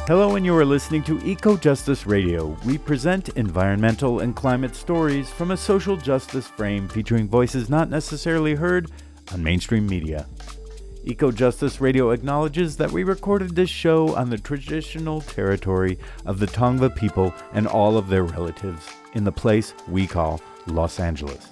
Hello, and you are listening to Eco-Justice Radio. We present environmental and climate stories from a social justice frame featuring voices not necessarily heard on mainstream media. Eco-Justice Radio acknowledges that we recorded this show on the traditional territory of the Tongva people and all of their relatives in the place we call Los Angeles.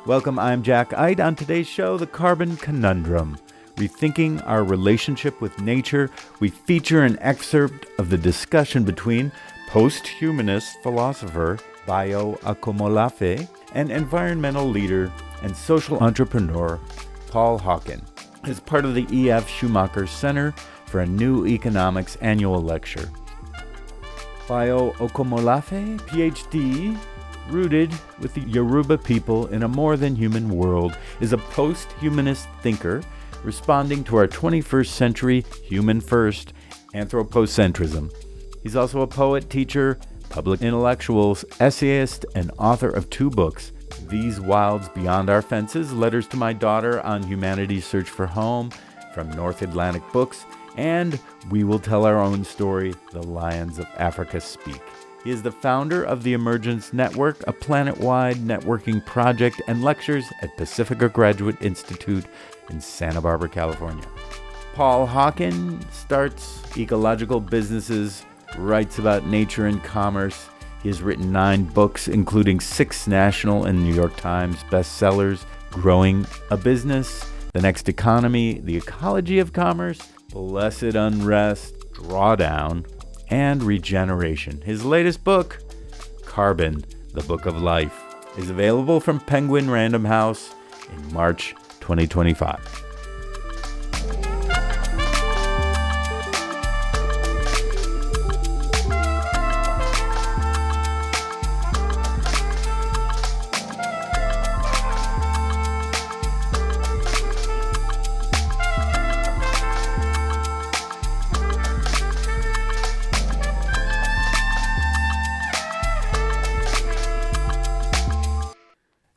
Welcome, I'm Jack Eidt. On today's show, the Carbon Conundrum. Rethinking our relationship with nature, we feature an excerpt of the discussion between post-humanist philosopher Báyò Akómoláfé and environmental leader and social entrepreneur Paul Hawken as part of the E.F. Schumacher Center for a New Economics annual lecture. Báyò Akómoláfé, Ph.D., rooted with the Yoruba people in a more-than-human world, is a post-humanist thinker responding to our 21st century human-first anthropocentrism. He's also a poet, teacher, public intellectual, essayist, and author of 2 books, These Wilds Beyond Our Fences, Letters to My Daughter on Humanity's Search for Home, from North Atlantic Books, and We Will Tell Our Own Story, The Lions of Africa Speak. He is the founder of the Emergence Network, a planet-wide networking project, and lectures at Pacifica Graduate Institute in Santa Barbara, California. Paul Hawken starts ecological businesses, writes about nature and commerce. He has written 9 books, including 6 national and New York Times bestsellers, Growing a Business, The Next Economy, The Ecology of Commerce, Blessed Unrest, Drawdown, and Regeneration. His latest book, Carbon, the Book of Life, is available from Penguin Random House in March 2025.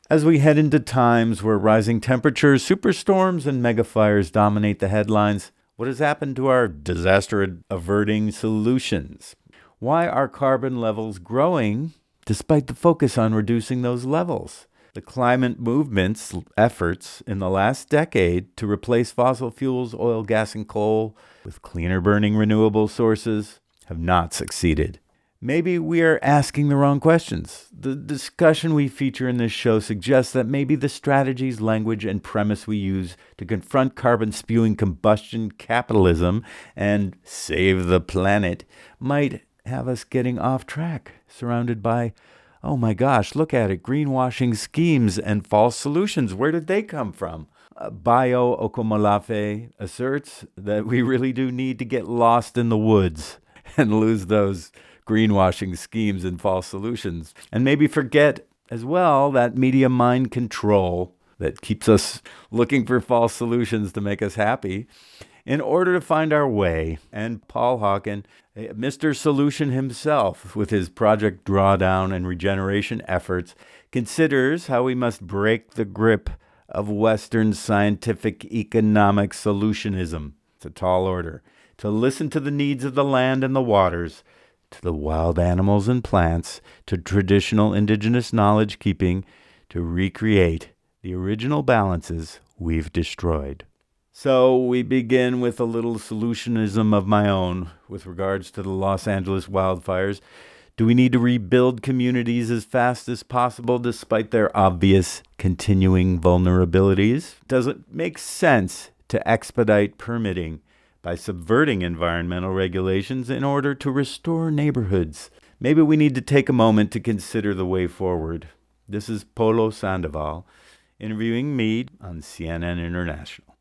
As we head into times where rising temperatures, superstorms, and megafires dominate the headlines, what has happened to our disaster-averting solutions? Why are carbon levels growing despite the focus on reducing those levels? The climate movement's efforts in the last decade to replace fossil fuels, oil, gas, and coal with cleaner-burning renewable sources have not succeeded. Maybe we are asking the wrong questions. The discussion we feature in this show suggests that maybe the strategies, language, and premise we use to confront carbon-spewing combustion capitalism and save the planet might have us getting off track, surrounded by, oh my gosh, look at it, greenwashing schemes and false solutions. Where did they come from? Báyò Akómoláfé asserts that we really do need to get lost in the woods and lose those greenwashing schemes and false solutions, and maybe forget as well that media mind control that keeps us looking for false solutions to make us happy in order to find our way. And Paul Hawken, Mr. Solution himself, with his Project Drawdown and Regeneration efforts, considers how we must break the grip of Western scientific economic solutionism. It's a tall order. To listen to the needs of the land and the waters, to the wild animals and plants, to traditional indigenous knowledge keeping, to recreate the original balances we've destroyed. So we begin with a little solutionism of my own with regards to the Los Angeles wildfires. Do we need to rebuild communities as fast as possible despite their obvious continuing vulnerabilities? Does it make sense to expedite permitting by subverting environmental regulations in order to restore neighborhoods? Maybe we need to take a moment to consider the way forward. This is Polo Sandoval interviewing me on CNN International.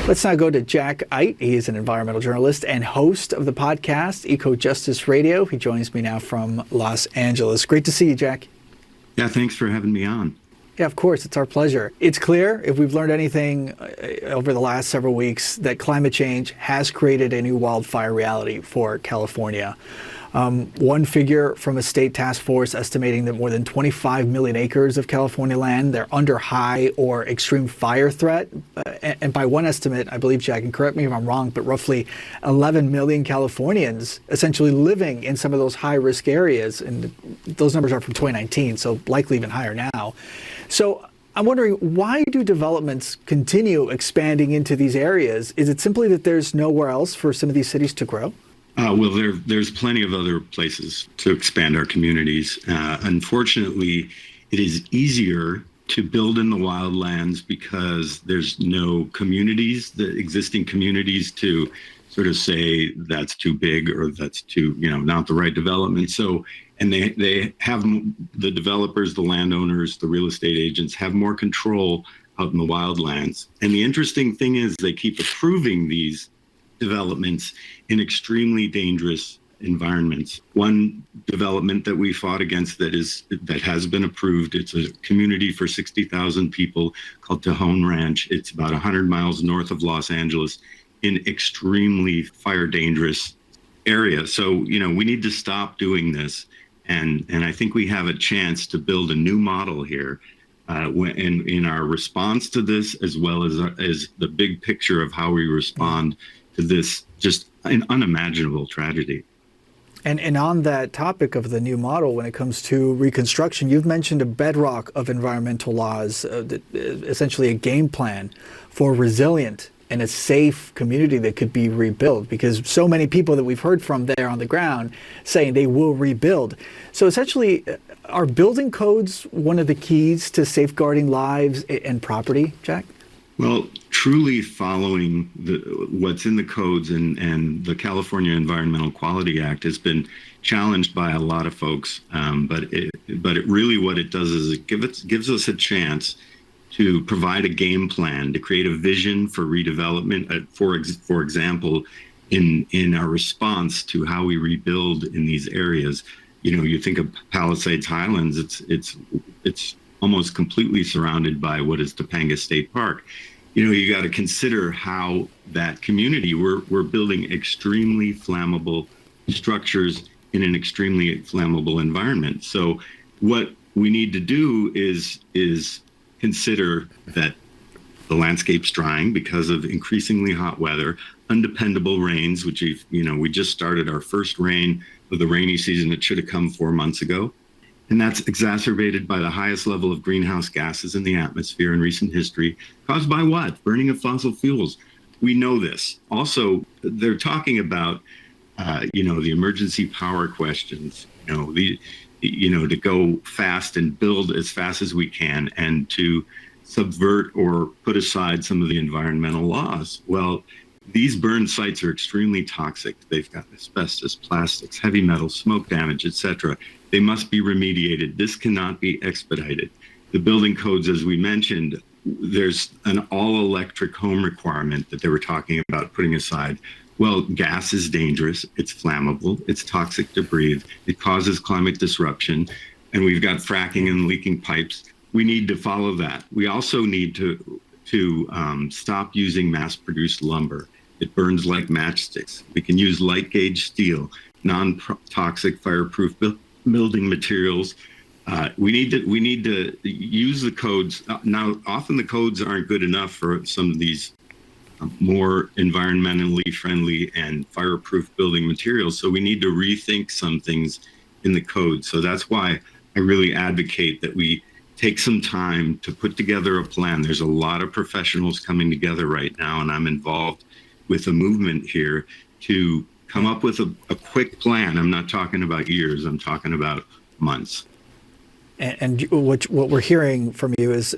Let's now go to Jack Eidt. He is an environmental journalist and host of the podcast Eco-Justice Radio. He joins me now from Los Angeles. Great to see you, Jack. Yeah, thanks for having me on. Yeah, of course. It's our pleasure. It's clear, if we've learned anything over the last several weeks, that climate change has created a new wildfire reality for California. One figure from a state task force estimating that more than 25 million acres of California land, they're under high or extreme fire threat. And by one estimate, I believe, Jack, and correct me if I'm wrong, but roughly 11 million Californians essentially living in some of those high-risk areas. And those numbers are from 2019, so likely even higher now. So I'm wondering, why do developments continue expanding into these areas? Is it simply that there's nowhere else for some of these cities to grow? Well, there's plenty of other places to expand our communities. Unfortunately, it is easier to build in the wildlands because there's no communities, the existing communities, to sort of say that's too big or that's too, not the right development. So, and they have, the developers, the landowners, the real estate agents have more control out in the wildlands. And the interesting thing is they keep approving these developments in extremely dangerous environments. One development that we fought against that has been approved, it's a community for 60,000 people called Tejon Ranch. It's about 100 miles north of Los Angeles in extremely fire dangerous area. So, we need to stop doing this. And I think we have a chance to build a new model here in our response to this, as well as the big picture of how we respond to this just an unimaginable tragedy. And on that topic of the new model, when it comes to reconstruction, you've mentioned a bedrock of environmental laws, essentially a game plan for resilient and a safe community that could be rebuilt, because so many people that we've heard from there on the ground saying they will rebuild. So essentially, are building codes one of the keys to safeguarding lives and property, Jack? Well, truly following what's in the codes and the California Environmental Quality Act has been challenged by a lot of folks. But it really, what it does is it gives us a chance to provide a game plan, to create a vision for redevelopment. For example, in our response to how we rebuild in these areas. You think of Palisades Highlands, it's almost completely surrounded by what is Topanga State Park. You got to consider how that community, we're building extremely flammable structures in an extremely flammable environment. So what we need to do is consider that the landscape's drying because of increasingly hot weather, undependable rains, which we just started our first rain of the rainy season that should have come 4 months ago. And that's exacerbated by the highest level of greenhouse gases in the atmosphere in recent history, caused by what? Burning of fossil fuels. We know this. Also, they're talking about, the emergency power questions, to go fast and build as fast as we can and to subvert or put aside some of the environmental laws. Well, these burn sites are extremely toxic. They've got asbestos, plastics, heavy metals, smoke damage, etc. They must be remediated. This cannot be expedited. The building codes, as we mentioned, there's an all-electric home requirement that they were talking about putting aside. Well, gas is dangerous. It's flammable. It's toxic to breathe. It causes climate disruption. And we've got fracking and leaking pipes. We need to follow that. We also need to stop using mass-produced lumber. It burns like matchsticks. We can use light gauge steel, non-toxic fireproof building materials. We need to use the codes. Now, often the codes aren't good enough for some of these more environmentally friendly and fireproof building materials. So we need to rethink some things in the code. So that's why I really advocate that we take some time to put together a plan. There's a lot of professionals coming together right now, and I'm involved with a movement here to come up with a quick plan. I'm not talking about years, I'm talking about months. And what we're hearing from you is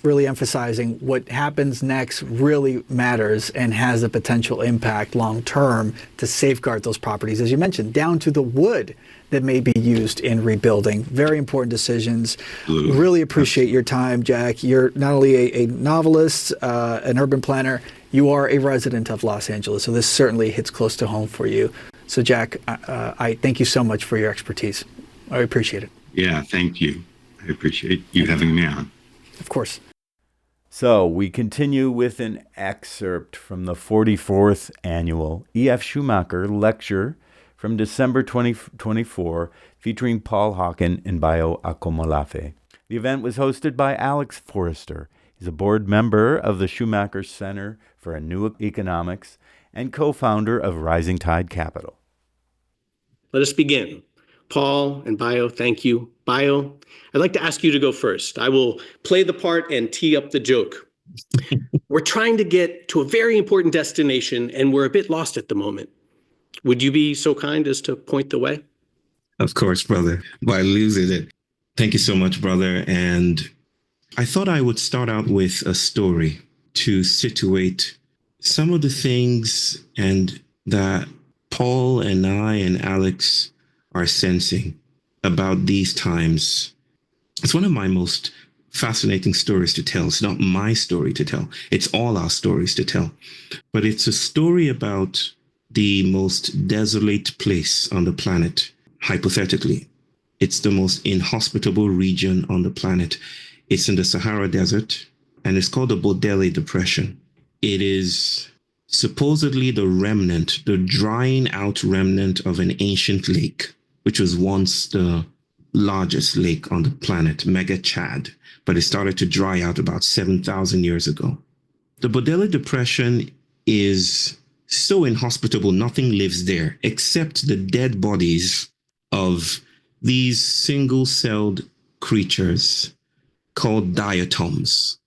really emphasizing what happens next really matters and has a potential impact long term to safeguard those properties, as you mentioned, down to the wood that may be used in rebuilding. Very important decisions. Absolutely. Really appreciate your time, Jack. You're not only a novelist, an urban planner, you are a resident of Los Angeles, so this certainly hits close to home for you. So Jack, I thank you so much for your expertise. I appreciate it. Yeah, thank you. I appreciate you having me on. Of course. So we continue with an excerpt from the 44th annual E.F. Schumacher Lecture from December 2024, featuring Paul Hawken and Báyò Akómoláfé. The event was hosted by Alex Forrester. He's a board member of the Schumacher Center for a New Economics and co-founder of Rising Tide Capital. Let us begin. Paul and Báyò, thank you. Báyò, I'd like to ask you to go first. I will play the part and tee up the joke. We're trying to get to a very important destination, and we're a bit lost at the moment. Would you be so kind as to point the way? Of course, brother. By losing it. Thank you so much, brother. And I thought I would start out with a story to situate some of the things and that Paul and I and Alex are sensing about these times. It's one of my most fascinating stories to tell. It's not my story to tell. It's all our stories to tell. But it's a story about the most desolate place on the planet, hypothetically. It's the most inhospitable region on the planet. It's in the Sahara Desert, and it's called the Bodele Depression. It is supposedly the remnant, the drying out remnant of an ancient lake, which was once the largest lake on the planet, Mega Chad, but it started to dry out about 7,000 years ago. The Bodele Depression is so inhospitable, nothing lives there except the dead bodies of these single-celled creatures called diatoms.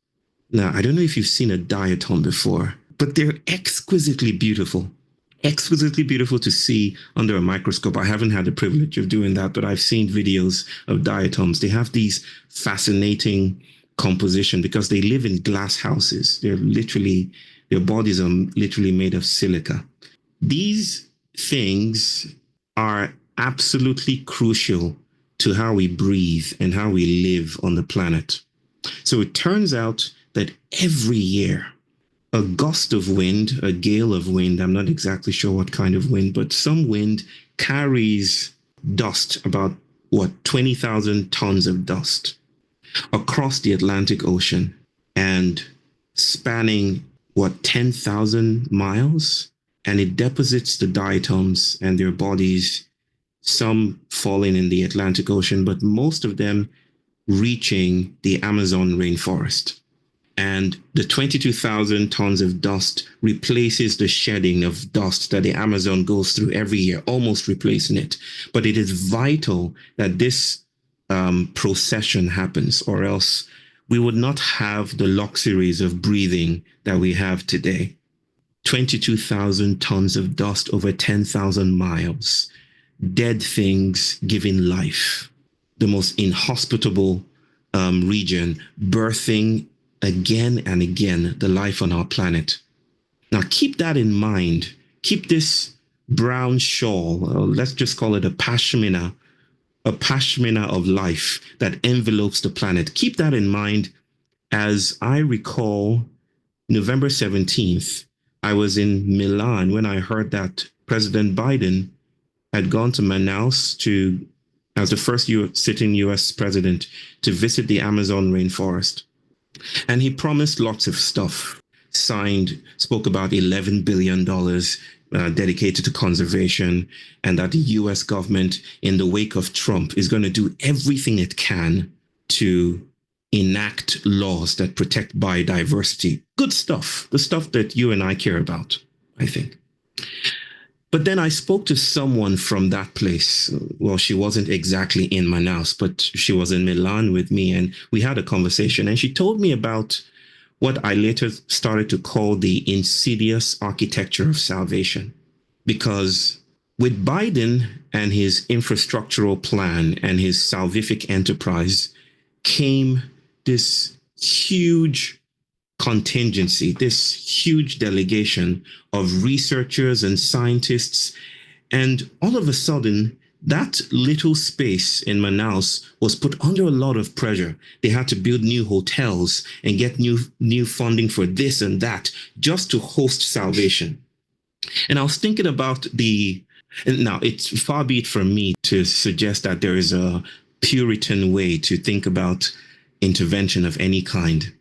Now, I don't know if you've seen a diatom before, but they're exquisitely beautiful to see under a microscope. I haven't had the privilege of doing that, but I've seen videos of diatoms. They have these fascinating composition because they live in glass houses. Their bodies are literally made of silica. These things are absolutely crucial to how we breathe and how we live on the planet. So it turns out that every year, a gust of wind, a gale of wind, I'm not exactly sure what kind of wind, but some wind carries dust, about 20,000 tons of dust across the Atlantic Ocean and spanning 10,000 miles, and it deposits the diatoms and their bodies, some falling in the Atlantic Ocean, but most of them reaching the Amazon rainforest. And the 22,000 tons of dust replaces the shedding of dust that the Amazon goes through every year, almost replacing it. But it is vital that this procession happens, or else we would not have the luxuries of breathing that we have today. 22,000 tons of dust over 10,000 miles, dead things giving life, the most inhospitable region, birthing again and again the life on our planet. Now keep that in mind. Keep this brown shawl, let's just call it a pashmina of life that envelopes the planet. Keep that in mind. As I recall, November 17th, I was in Milan when I heard that President Biden had gone to Manaus as the first sitting US president to visit the Amazon rainforest. And he promised lots of stuff, spoke about $11 billion dedicated to conservation, and that the US government, in the wake of Trump, is going to do everything it can to enact laws that protect biodiversity. Good stuff, the stuff that you and I care about, I think. But then I spoke to someone from that place. Well, she wasn't exactly in Manaus, but she was in Milan with me, and we had a conversation, and she told me about what I later started to call the insidious architecture of salvation. Because with Biden and his infrastructural plan and his salvific enterprise came this huge contingency, this huge delegation of researchers and scientists. And all of a sudden, that little space in Manaus was put under a lot of pressure. They had to build new hotels and get new funding for this and that just to host salvation. And I was thinking about now it's far be it from me to suggest that there is a Puritan way to think about intervention of any kind.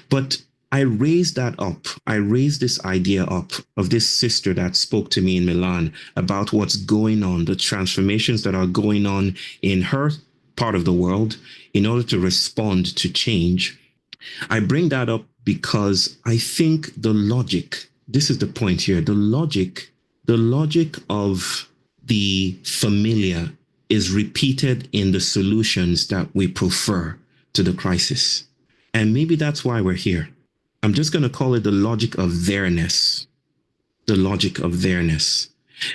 But I raised that up. I raised this idea up of this sister that spoke to me in Milan about what's going on, the transformations that are going on in her part of the world in order to respond to change. I bring that up because I think the logic, this is the point here, the logic of the familiar is repeated in the solutions that we prefer to the crisis. And maybe that's why we're here. I'm just going to call it the logic of theirs-ness. The logic of theirs-ness.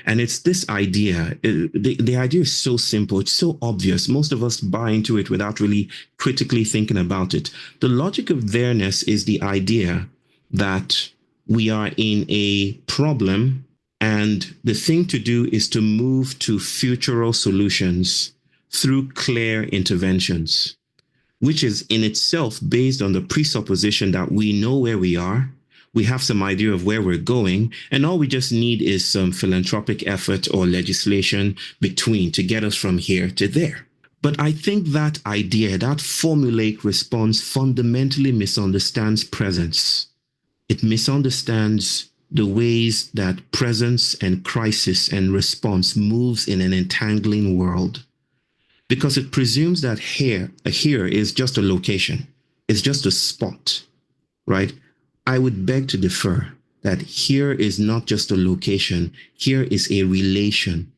And it's this idea, the idea is so simple, it's so obvious. Most of us buy into it without really critically thinking about it. The logic of theirs-ness is the idea that we are in a problem and the thing to do is to move to futural solutions through clear interventions, which is in itself based on the presupposition that we know where we are, we have some idea of where we're going, and all we just need is some philanthropic effort or legislation between to get us from here to there. But I think that idea, that formulaic response fundamentally misunderstands presence. It misunderstands the ways that presence and crisis and response moves in an entangling world. Because it presumes that here is just a location. It's just a spot, right? I would beg to differ that here is not just a location. Here is a relation.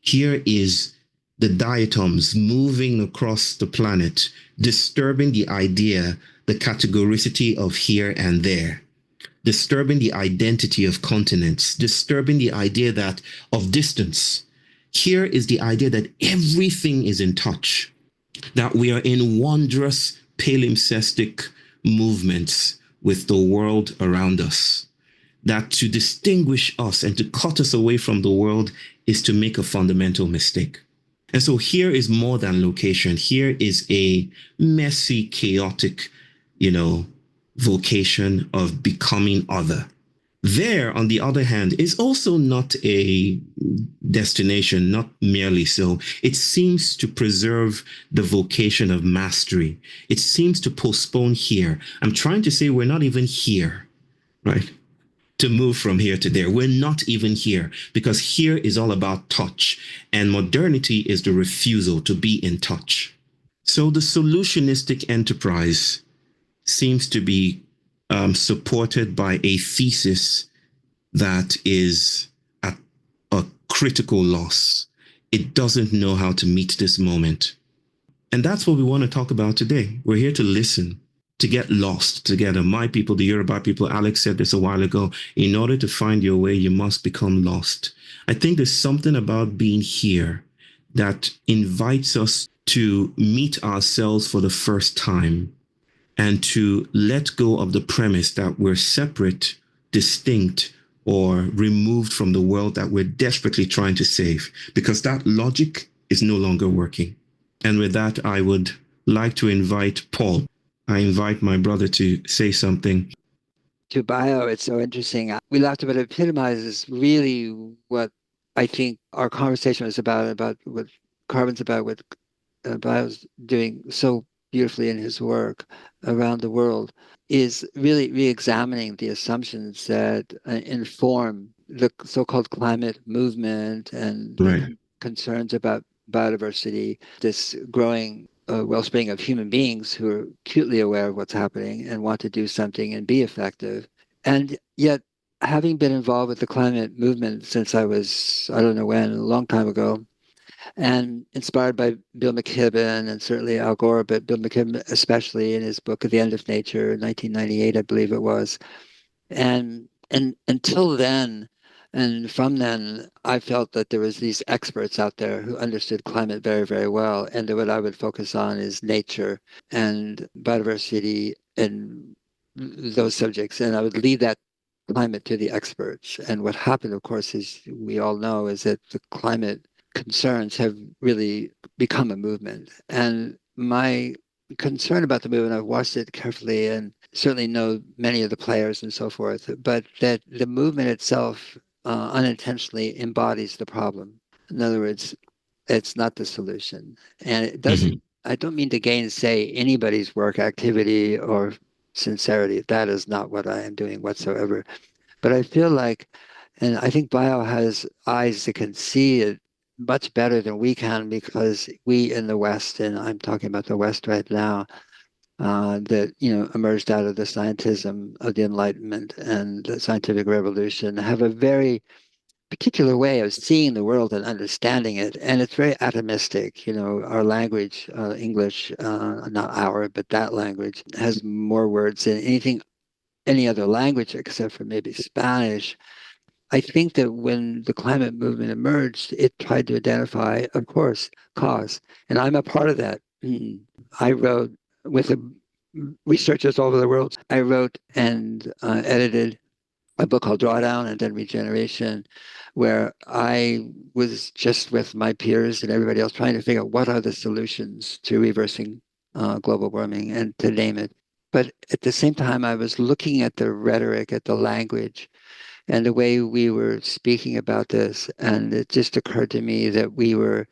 Here is the diatoms moving across the planet, disturbing the idea, the categoricity of here and there, disturbing the identity of continents, disturbing the idea that of distance. Here is the idea that everything is in touch, that we are in wondrous palimpsestic movements with the world around us, that to distinguish us and to cut us away from the world is to make a fundamental mistake. And so here is more than location. Here is a messy, chaotic, vocation of becoming other. There, on the other hand, is also not a destination, not merely so. It seems to preserve the vocation of mastery. It seems to postpone here. I'm trying to say we're not even here, right? To move from here to there. We're not even here because here is all about touch, and modernity is the refusal to be in touch. So the solutionistic enterprise seems to be supported by a thesis that is at a critical loss. It doesn't know how to meet this moment. And that's what we want to talk about today. We're here to listen, to get lost together. My people, the Yoruba people, Alex said this a while ago, in order to find your way, you must become lost. I think there's something about being here that invites us to meet ourselves for the first time, and to let go of the premise that we're separate, distinct, or removed from the world that we're desperately trying to save, because that logic is no longer working. And with that, I would like to invite Paul. I invite my brother to say something. To Báyò, it's so interesting. We laughed about it epitomizes really what I think our conversation was about what Carbon's about, what Báyò's doing so beautifully in his work around the world, is really re-examining the assumptions that inform the so-called climate movement and Right. concerns about biodiversity, this growing wellspring of human beings who are acutely aware of what's happening and want to do something and be effective. And yet, having been involved with the climate movement since I was, I don't know when, a long time ago, and inspired by Bill McKibben and certainly Al Gore, but Bill McKibben especially in his book At the End of Nature, 1998, I believe it was. And until then, and from then, I felt that there was these experts out there who understood climate very, very well. And that what I would focus on is nature and biodiversity and those subjects. And I would leave that climate to the experts. And what happened, of course, is we all know is that the climate concerns have really become a movement. And my concern about the movement, I've watched it carefully and certainly know many of the players and so forth, but that the movement itself unintentionally embodies the problem. In other words, it's not the solution. And it doesn't, I don't mean to gainsay anybody's work activity or sincerity. That is not what I am doing whatsoever. But I feel like, and I think Báyò has eyes that can see it much better than we can, because we in the West, and I'm talking about the West right now, that emerged out of the scientism of the Enlightenment and the scientific revolution, have a very particular way of seeing the world and understanding it, and it's very atomistic. Our language, English, not our, but that language, has more words than any other language except for maybe Spanish. I think that when the climate movement emerged, it tried to identify, of course, cause. And I'm a part of that. I wrote with researchers all over the world. I wrote and edited a book called Drawdown and then Regeneration, where I was just with my peers and everybody else trying to figure out what are the solutions to reversing global warming, and to name it. But at the same time, I was looking at the rhetoric, at the language, and the way we were speaking about this. And it just occurred to me that we were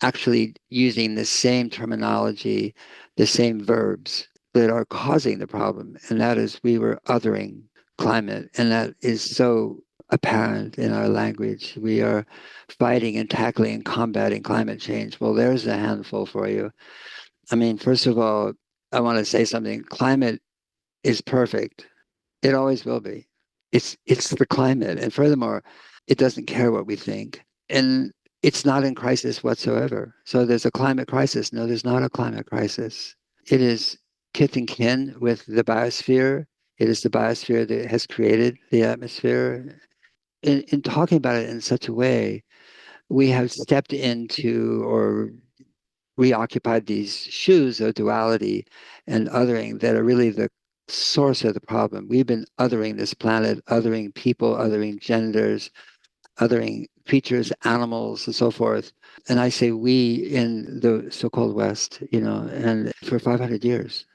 actually using the same terminology, the same verbs that are causing the problem. And that is, we were othering climate. And that is so apparent in our language. We are fighting and tackling and combating climate change. Well, there's a handful for you. I mean, first of all, I want to say something. Climate is perfect. It always will be. It's the climate. And furthermore, it doesn't care what we think. And it's not in crisis whatsoever. So there's a climate crisis. No, there's not a climate crisis. It is kith and kin with the biosphere. It is the biosphere that has created the atmosphere. In talking about it in such a way, we have stepped into or reoccupied these shoes of duality and othering that are really the source of the problem. We've been othering this planet, othering people, othering genders, othering creatures, animals, and so forth. And I say we in the so-called West, and for 500 years.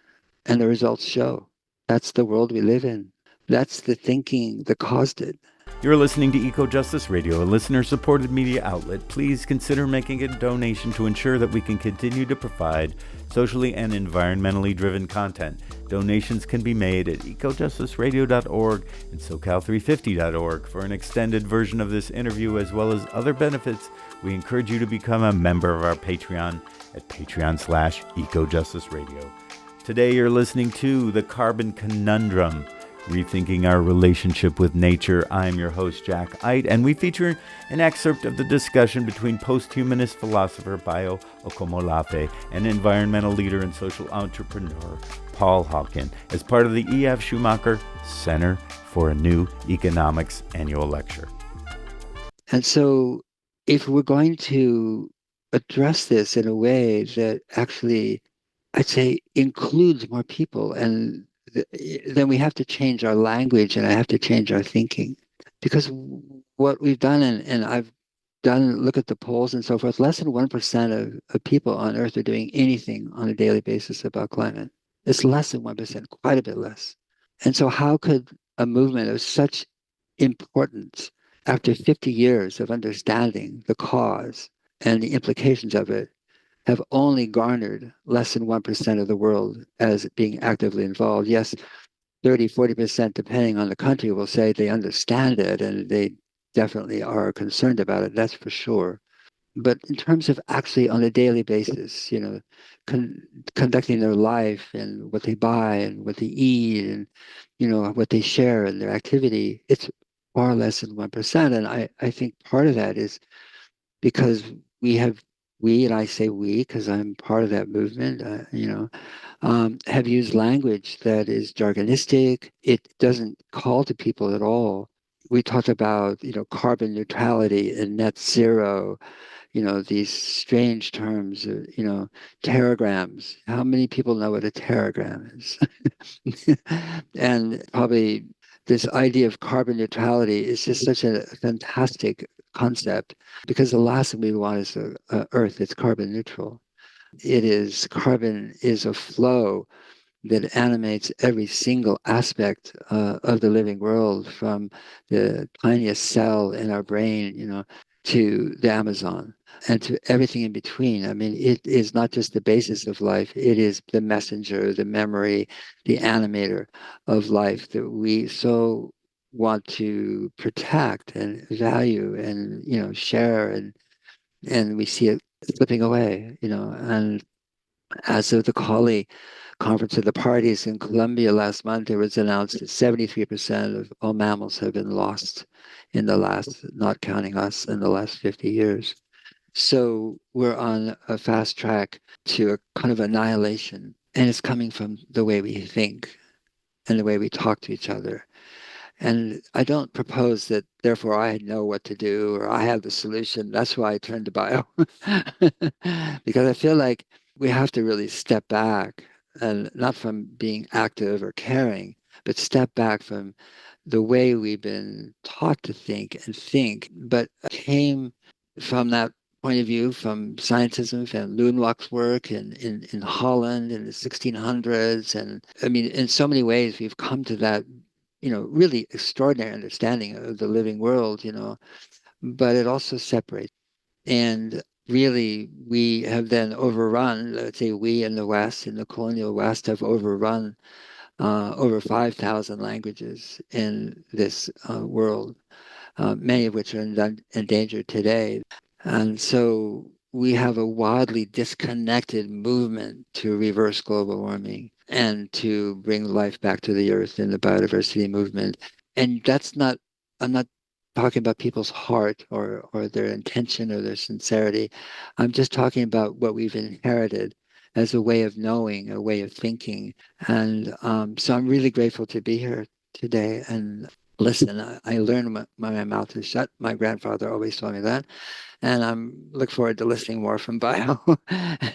And the results show that's the world we live in. That's the thinking that caused it. You're listening to Eco Justice Radio, a listener-supported media outlet. Please consider making a donation to ensure that we can continue to provide socially and environmentally driven content. Donations can be made at ecojusticeradio.org and socal350.org. For an extended version of this interview, as well as other benefits, we encourage you to become a member of our Patreon at patreon.com/ecojusticeradio. Today you're listening to The Carbon Conundrum, Rethinking Our Relationship with Nature. I'm your host, Jack Eidt, and we feature an excerpt of the discussion between post-humanist philosopher Báyò Akómoláfé and environmental leader and social entrepreneur Paul Hawken as part of the E.F. Schumacher Center for a New Economics annual lecture. And so if we're going to address this in a way that actually, I'd say, includes more people, and then we have to change our language, and I have to change our thinking. Because what we've done, and I've done, look at the polls and so forth, less than 1% of people on Earth are doing anything on a daily basis about climate. It's less than 1%, quite a bit less. And so how could a movement of such importance, after 50 years of understanding the cause and the implications of it, have only garnered less than 1% of the world as being actively involved? Yes, 30, 40%, depending on the country, will say they understand it and they definitely are concerned about it, that's for sure. But in terms of actually on a daily basis, conducting their life and what they buy and what they eat and, what they share in their activity, it's far less than 1%. And I think part of that is because and I say we because I'm part of that movement, have used language that is jargonistic. It doesn't call to people at all. We talked about, carbon neutrality and net zero, these strange terms, teragrams. How many people know what a teragram is? And probably this idea of carbon neutrality is just such a fantastic concept, because the last thing we want is a Earth that's carbon neutral. Carbon is a flow that animates every single aspect of the living world, from the tiniest cell in our brain, to the Amazon. and to everything in between. I mean, it is not just the basis of life, it is the messenger, the memory, the animator of life that we so want to protect and value and, share, and we see it slipping away, and as of the Cali Conference of the Parties in Colombia last month, it was announced that 73% of all mammals have been lost in the last, not counting us, in the last 50 years. So we're on a fast track to a kind of annihilation. And it's coming from the way we think and the way we talk to each other. And I don't propose that, therefore, I know what to do or I have the solution. That's why I turned to bio. Because I feel like we have to really step back, and not from being active or caring, but step back from the way we've been taught to think, but came from that point of view from scientism, from Lewinwach's work in Holland in the 1600s. And I mean, in so many ways, we've come to that, really extraordinary understanding of the living world, but it also separates. And really, we have then overrun, let's say we in the West, in the colonial West, have overrun over 5,000 languages in this world, many of which are endangered today. And so we have a wildly disconnected movement to reverse global warming and to bring life back to the earth in the biodiversity movement. And I'm not talking about people's heart or their intention or their sincerity. I'm just talking about what we've inherited as a way of knowing, a way of thinking. And so I'm really grateful to be here today and listen. I learned my mouth is shut. My grandfather always told me that. And I'm look forward to listening more from Báyò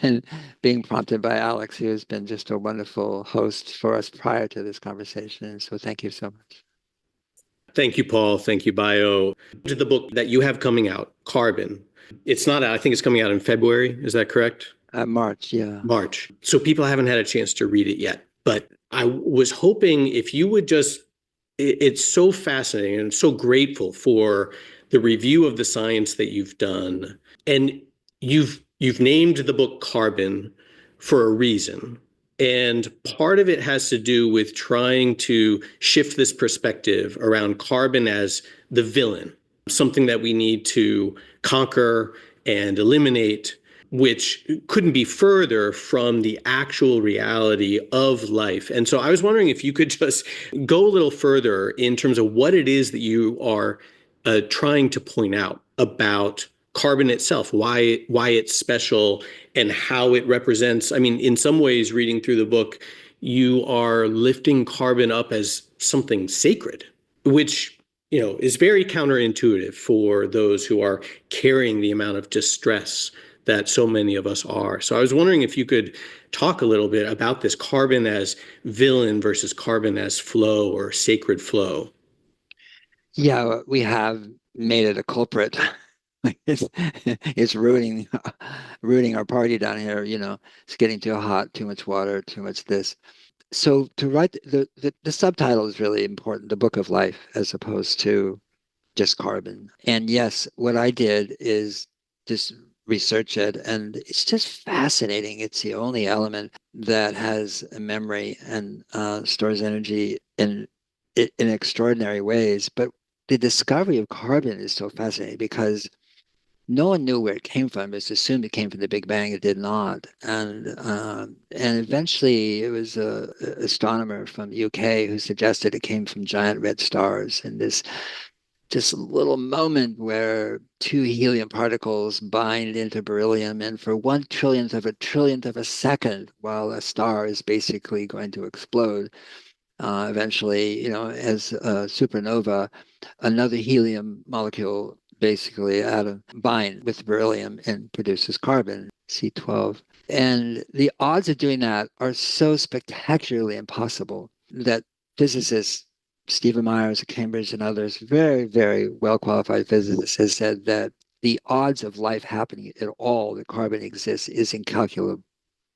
and being prompted by Alex, who has been just a wonderful host for us prior to this conversation. So thank you so much. Thank you, Paul. Thank you, Báyò. To the book that you have coming out, Carbon. It's not out. I think it's coming out in February. Is that correct? March, yeah. March. So people haven't had a chance to read it yet. But I was hoping if you would just, it's so fascinating and I'm so grateful for the review of the science that you've done. And you've named the book Carbon for a reason. And part of it has to do with trying to shift this perspective around carbon as the villain, something that we need to conquer and eliminate, which couldn't be further from the actual reality of life. And so I was wondering if you could just go a little further in terms of what it is that you are trying to point out about carbon itself, why it's special and how it represents. I mean, in some ways, reading through the book, you are lifting carbon up as something sacred, which is very counterintuitive for those who are carrying the amount of distress that so many of us are. So I was wondering if you could talk a little bit about this carbon as villain versus carbon as flow or sacred flow. Yeah, we have made it a culprit. It's ruining our party down here. It's getting too hot, too much water, too much this. So to write the subtitle is really important, the book of life, as opposed to just carbon. And yes, what I did is just research it, and it's just fascinating. It's the only element that has a memory and stores energy in extraordinary ways. But the discovery of carbon is so fascinating because no one knew where it came from. It's assumed it came from the Big Bang. It did not. And eventually it was an astronomer from the UK who suggested it came from giant red stars in this just little moment where two helium particles bind into beryllium, and for 1/1,000,000,000 of a second, while a star is basically going to explode, eventually, as a supernova, another helium molecule basically atom bind with beryllium and produces carbon, C12. And the odds of doing that are so spectacularly impossible that physicists, Stephen Myers at Cambridge and others, very, very well-qualified physicists, has said that the odds of life happening at all, that carbon exists, is incalculable.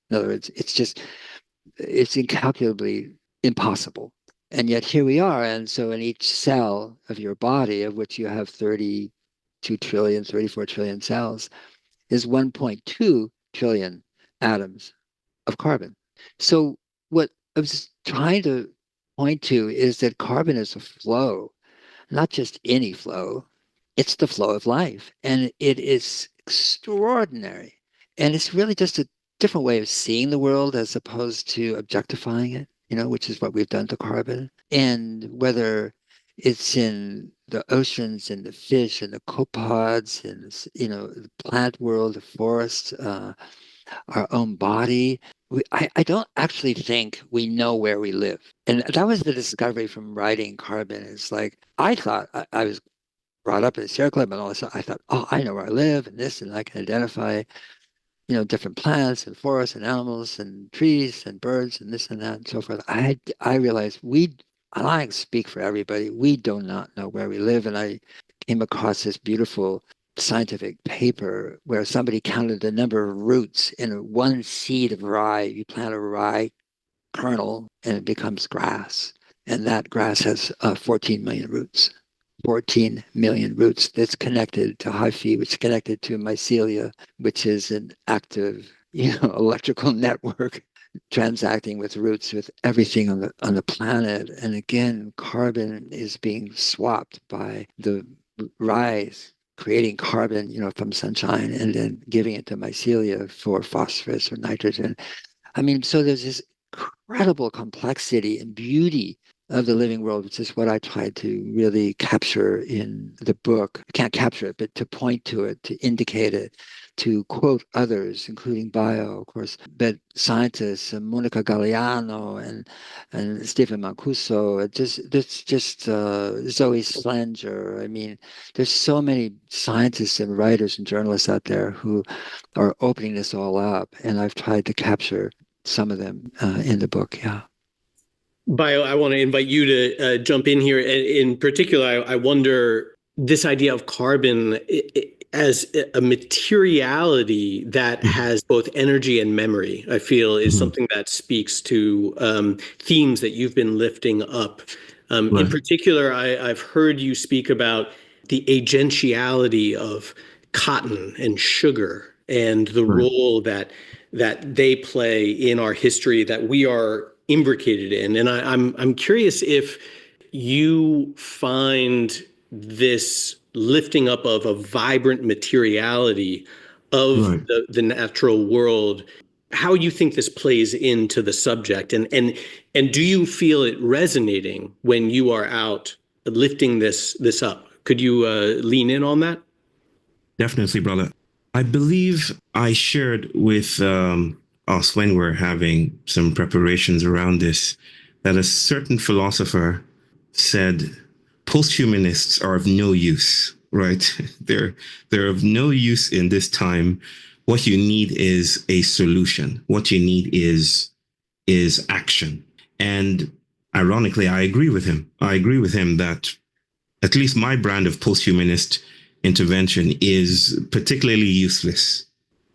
In other words, it's incalculably impossible. And yet here we are. And so in each cell of your body, of which you have 32 trillion, 34 trillion cells, is 1.2 trillion atoms of carbon. So what I was trying to point to is that carbon is a flow, not just any flow. It's the flow of life, and it is extraordinary. And it's really just a different way of seeing the world as opposed to objectifying it, which is what we've done to carbon. And whether it's in the oceans and the fish and the copepods and, the plant world, the forest, our own body. I don't actually think we know where we live. And that was the discovery from writing Carbon. It's like, I thought I was brought up in a Sierra Club and all this. I thought, oh, I know where I live and this, and I can identify, different plants and forests and animals and trees and birds and this and that and so forth. I realized I speak for everybody. We do not know where we live. And I came across this beautiful scientific paper where somebody counted the number of roots in one seed of rye. You plant a rye kernel and it becomes grass. And that grass has 14 million roots. 14 million roots that's connected to hyphae, which is connected to mycelia, which is an active, electrical network transacting with roots with everything on the planet. And again, carbon is being swapped by the rise, creating carbon, from sunshine and then giving it to mycelia for phosphorus or nitrogen. I mean, so there's this incredible complexity and beauty of the living world, which is what I tried to really capture in the book. I can't capture it, but to point to it, to indicate it, to quote others, including Báyò, of course, but scientists, Monica Galeano and Stephen Mancuso, just Zoe Slenger. I mean, there's so many scientists and writers and journalists out there who are opening this all up, and I've tried to capture some of them in the book. Yeah. Báyò, I want to invite you to jump in here. In particular, I wonder this idea of carbon as a materiality that has both energy and memory, I feel, is something that speaks to themes that you've been lifting up. Right. In particular, I've heard you speak about the agentiality of cotton and sugar and the role that they play in our history that we are imbricated in. And I'm curious if you find this lifting up of a vibrant materiality of the natural world, how you think this plays into the subject, and do you feel it resonating when you are out lifting this up? Could you lean in on that? Definitely, brother. I believe I shared with us when we're having some preparations around this, that a certain philosopher said post-humanists are of no use, right? They're of no use in this time. What you need is a solution. What you need is action. And ironically, I agree with him. I agree with him that at least my brand of post-humanist intervention is particularly useless.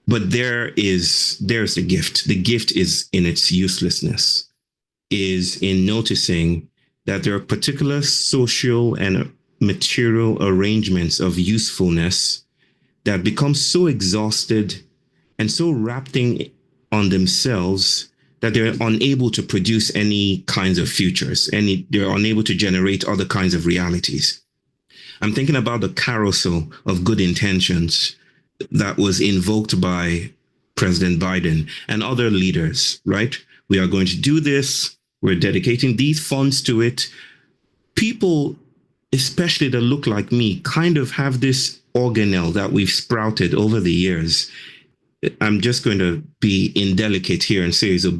But there's the gift. The gift is in its uselessness, is in noticing that there are particular social and material arrangements of usefulness that become so exhausted and so wrapped on themselves that they're unable to produce any kinds of futures, they're unable to generate other kinds of realities. I'm thinking about the carousel of good intentions that was invoked by President Biden and other leaders, right? We are going to do this. We're dedicating these funds to it. People, especially that look like me, kind of have this organelle that we've sprouted over the years. I'm just going to be indelicate here and say it's a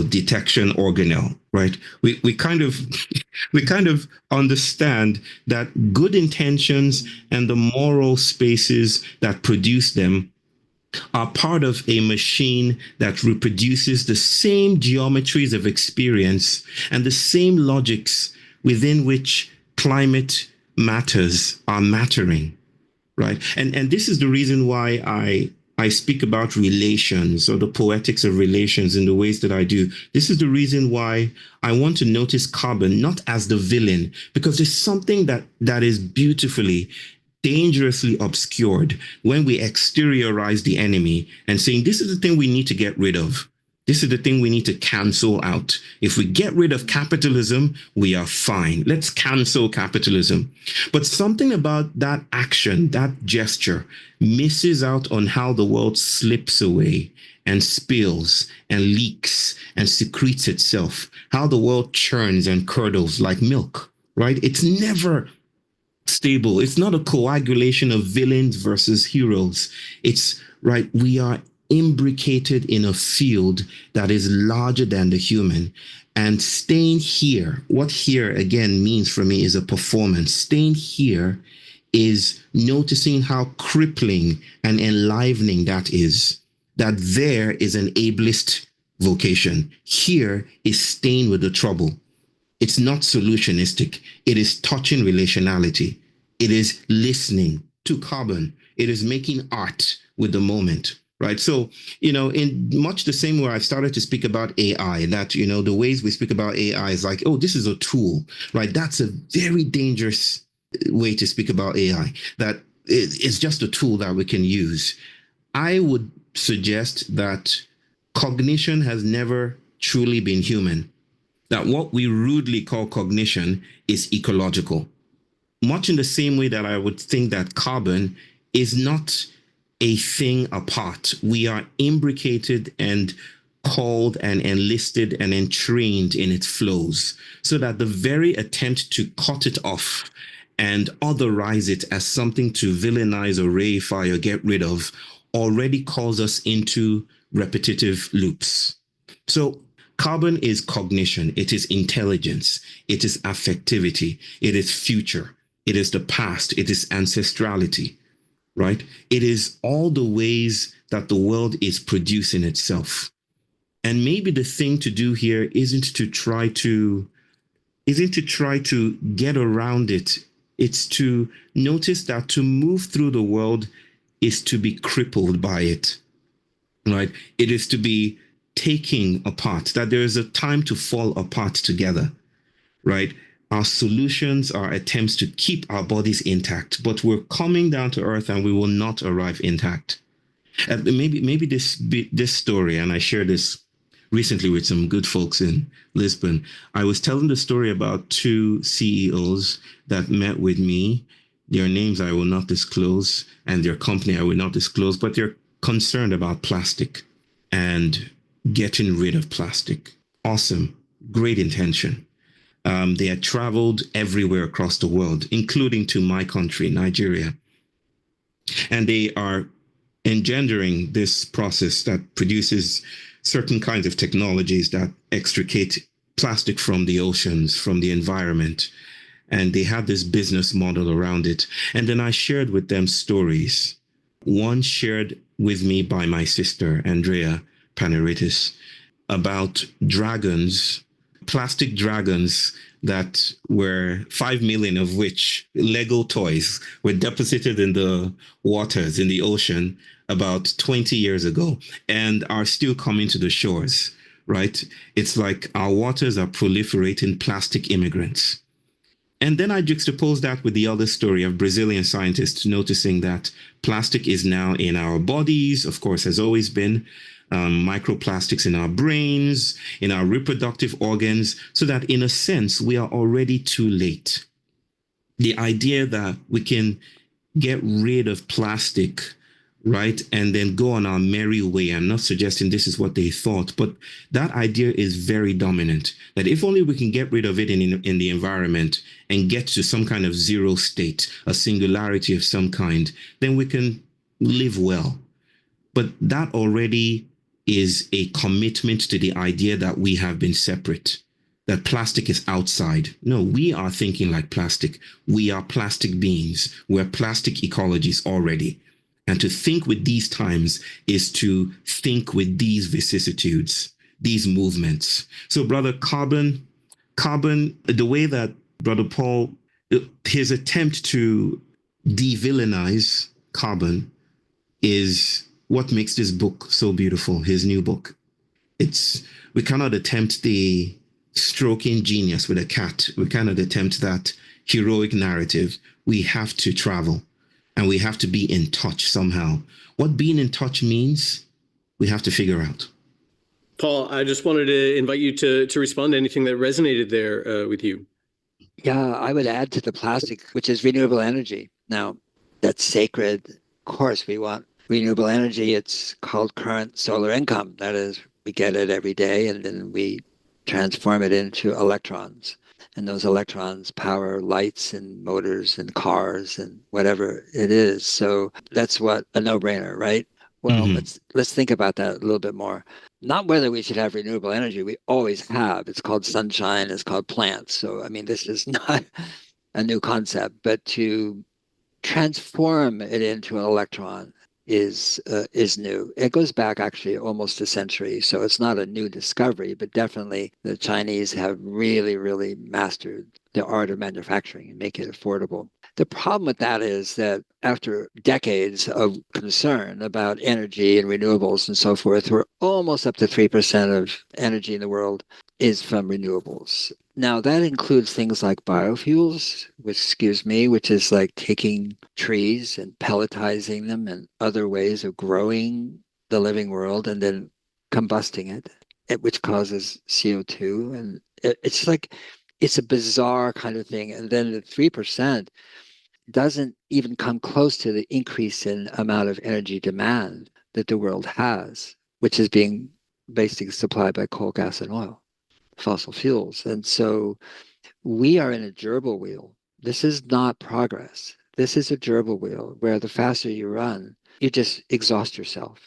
detection organelle, right? We kind of understand that good intentions and the moral spaces that produce them are part of a machine that reproduces the same geometries of experience and the same logics within which climate matters are mattering, right? And this is the reason why I speak about relations or the poetics of relations in the ways that I do. This is the reason why I want to notice carbon not as the villain, because there's something that is beautifully dangerously obscured when we exteriorize the enemy and saying, this is the thing we need to get rid of. This is the thing we need to cancel out. If we get rid of capitalism, we are fine. Let's cancel capitalism. But something about that action, that gesture, misses out on how the world slips away and spills and leaks and secretes itself, how the world churns and curdles like milk, right? It's never stable. It's not a coagulation of villains versus heroes. It's right. We are imbricated in a field that is larger than the human. And staying here, what here again means for me is a performance. Staying here is noticing how crippling and enlivening that is. That there is an ableist vocation. Here is staying with the trouble. It's not solutionistic. It is touching relationality. It is listening to carbon. It is making art with the moment. Right. So, in much the same way I've started to speak about AI, that, the ways we speak about AI is like, oh, this is a tool, right? That's a very dangerous way to speak about AI, that it's just a tool that we can use. I would suggest that cognition has never truly been human, that what we rudely call cognition is ecological. Much in the same way that I would think that carbon is not a thing apart. We are imbricated and called and enlisted and entrained in its flows, so that the very attempt to cut it off and otherize it as something to villainize or reify or get rid of already calls us into repetitive loops. So carbon is cognition, it is intelligence, it is affectivity, it is future, it is the past, it is ancestrality. Right? It is all the ways that the world is producing itself. And maybe the thing to do here isn't to try to get around it. It's to notice that to move through the world is to be crippled by it. Right? It is to be taking apart, that there is a time to fall apart together. Right? Our solutions are attempts to keep our bodies intact, but we're coming down to earth and we will not arrive intact. Maybe this story, and I shared this recently with some good folks in Lisbon. I was telling the story about two CEOs that met with me. Their names I will not disclose, and their company I will not disclose, but they're concerned about plastic and getting rid of plastic. Awesome. Great intention. They had traveled everywhere across the world, including to my country, Nigeria. And they are engendering this process that produces certain kinds of technologies that extricate plastic from the oceans, from the environment. And they had this business model around it. And then I shared with them stories. One shared with me by my sister, Andrea Paneritis, about dragons, plastic dragons that were 5 million of which Lego toys were deposited in the waters, in the ocean about 20 years ago and are still coming to the shores, right? It's like our waters are proliferating plastic immigrants. And then I juxtapose that with the other story of Brazilian scientists noticing that plastic is now in our bodies, of course, has always been, microplastics in our brains, in our reproductive organs, so that in a sense, we are already too late. The idea that we can get rid of plastic, right, and then go on our merry way. I'm not suggesting this is what they thought, but that idea is very dominant, that if only we can get rid of it in the environment and get to some kind of zero state, a singularity of some kind, then we can live well. But that already is a commitment to the idea that we have been separate, that plastic is outside. No, we are thinking like plastic. We are plastic beings. We're plastic ecologies already. And to think with these times is to think with these vicissitudes, these movements. So, Brother Carbon, the way that Brother Paul, his attempt to de-villainize carbon is what makes this book so beautiful, his new book. We cannot attempt the stroking genius with a cat. We cannot attempt that heroic narrative. We have to travel. and we have to be in touch somehow. What being in touch means, we have to figure out. Paul, I just wanted to invite you to respond to anything that resonated there with you. Yeah, I would add to the plastic, which is renewable energy. Now, that's sacred. Of course, we want renewable energy. It's called current solar income. That is, we get it every day and then we transform it into electrons. And those electrons power lights and motors and cars and whatever it is. So that's what a no-brainer, right? Well, let's think about that a little bit more. Not whether we should have renewable energy. We always have. It's called sunshine. It's called plants. So I mean, this is not a new concept, but to transform it into an electron is new. It goes back actually almost a century, so it's not a new discovery, but definitely the Chinese have really, really mastered the art of manufacturing and make it affordable. The problem with that is that after decades of concern about energy and renewables and so forth, we're almost up to 3% of energy in the world is from renewables. Now, that includes things like biofuels, which is like taking trees and pelletizing them and other ways of growing the living world and then combusting it, which causes CO2. And it's like, it's a bizarre kind of thing. And then the 3% doesn't even come close to the increase in amount of energy demand that the world has, which is being basically supplied by coal, gas, and oil, fossil fuels. And so we are in a gerbil wheel. This is not progress. This is a gerbil wheel where the faster you run, you just exhaust yourself.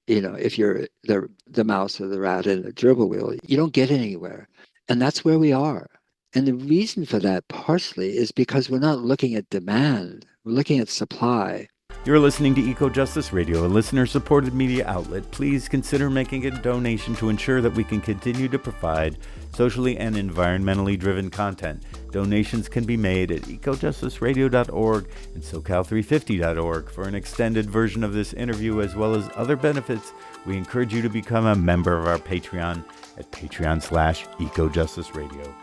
If you're the mouse or the rat in a gerbil wheel, you don't get anywhere. And that's where we are. And the reason for that partially is because we're not looking at demand, we're looking at supply. You're listening to Eco Justice Radio, a listener-supported media outlet. Please consider making a donation to ensure that we can continue to provide socially and environmentally driven content. Donations can be made at ecojusticeradio.org and socal350.org. For an extended version of this interview as well as other benefits, we encourage you to become a member of our Patreon at patreon.com/ecojusticeradio.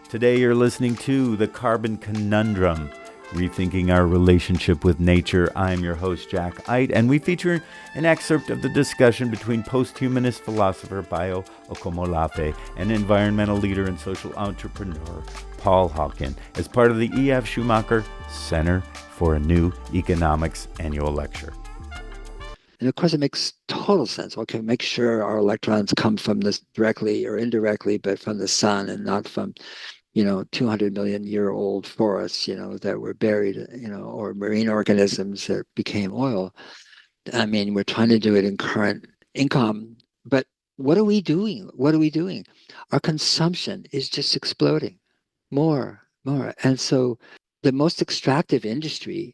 Today you're listening to The Carbon Conundrum, Rethinking Our Relationship with Nature. I'm your host, Jack Eidt, and we feature an excerpt of the discussion between post-humanist philosopher Báyò Akómoláfé and environmental leader and social entrepreneur Paul Hawken as part of the E.F. Schumacher Center for a New Economics annual lecture. And of course, it makes total sense. Okay, make sure our electrons come from this directly or indirectly, but from the sun and not from 200 million year old forests, that were buried, or marine organisms that became oil. I mean, we're trying to do it in current income, but what are we doing? Our consumption is just exploding more. And so the most extractive industry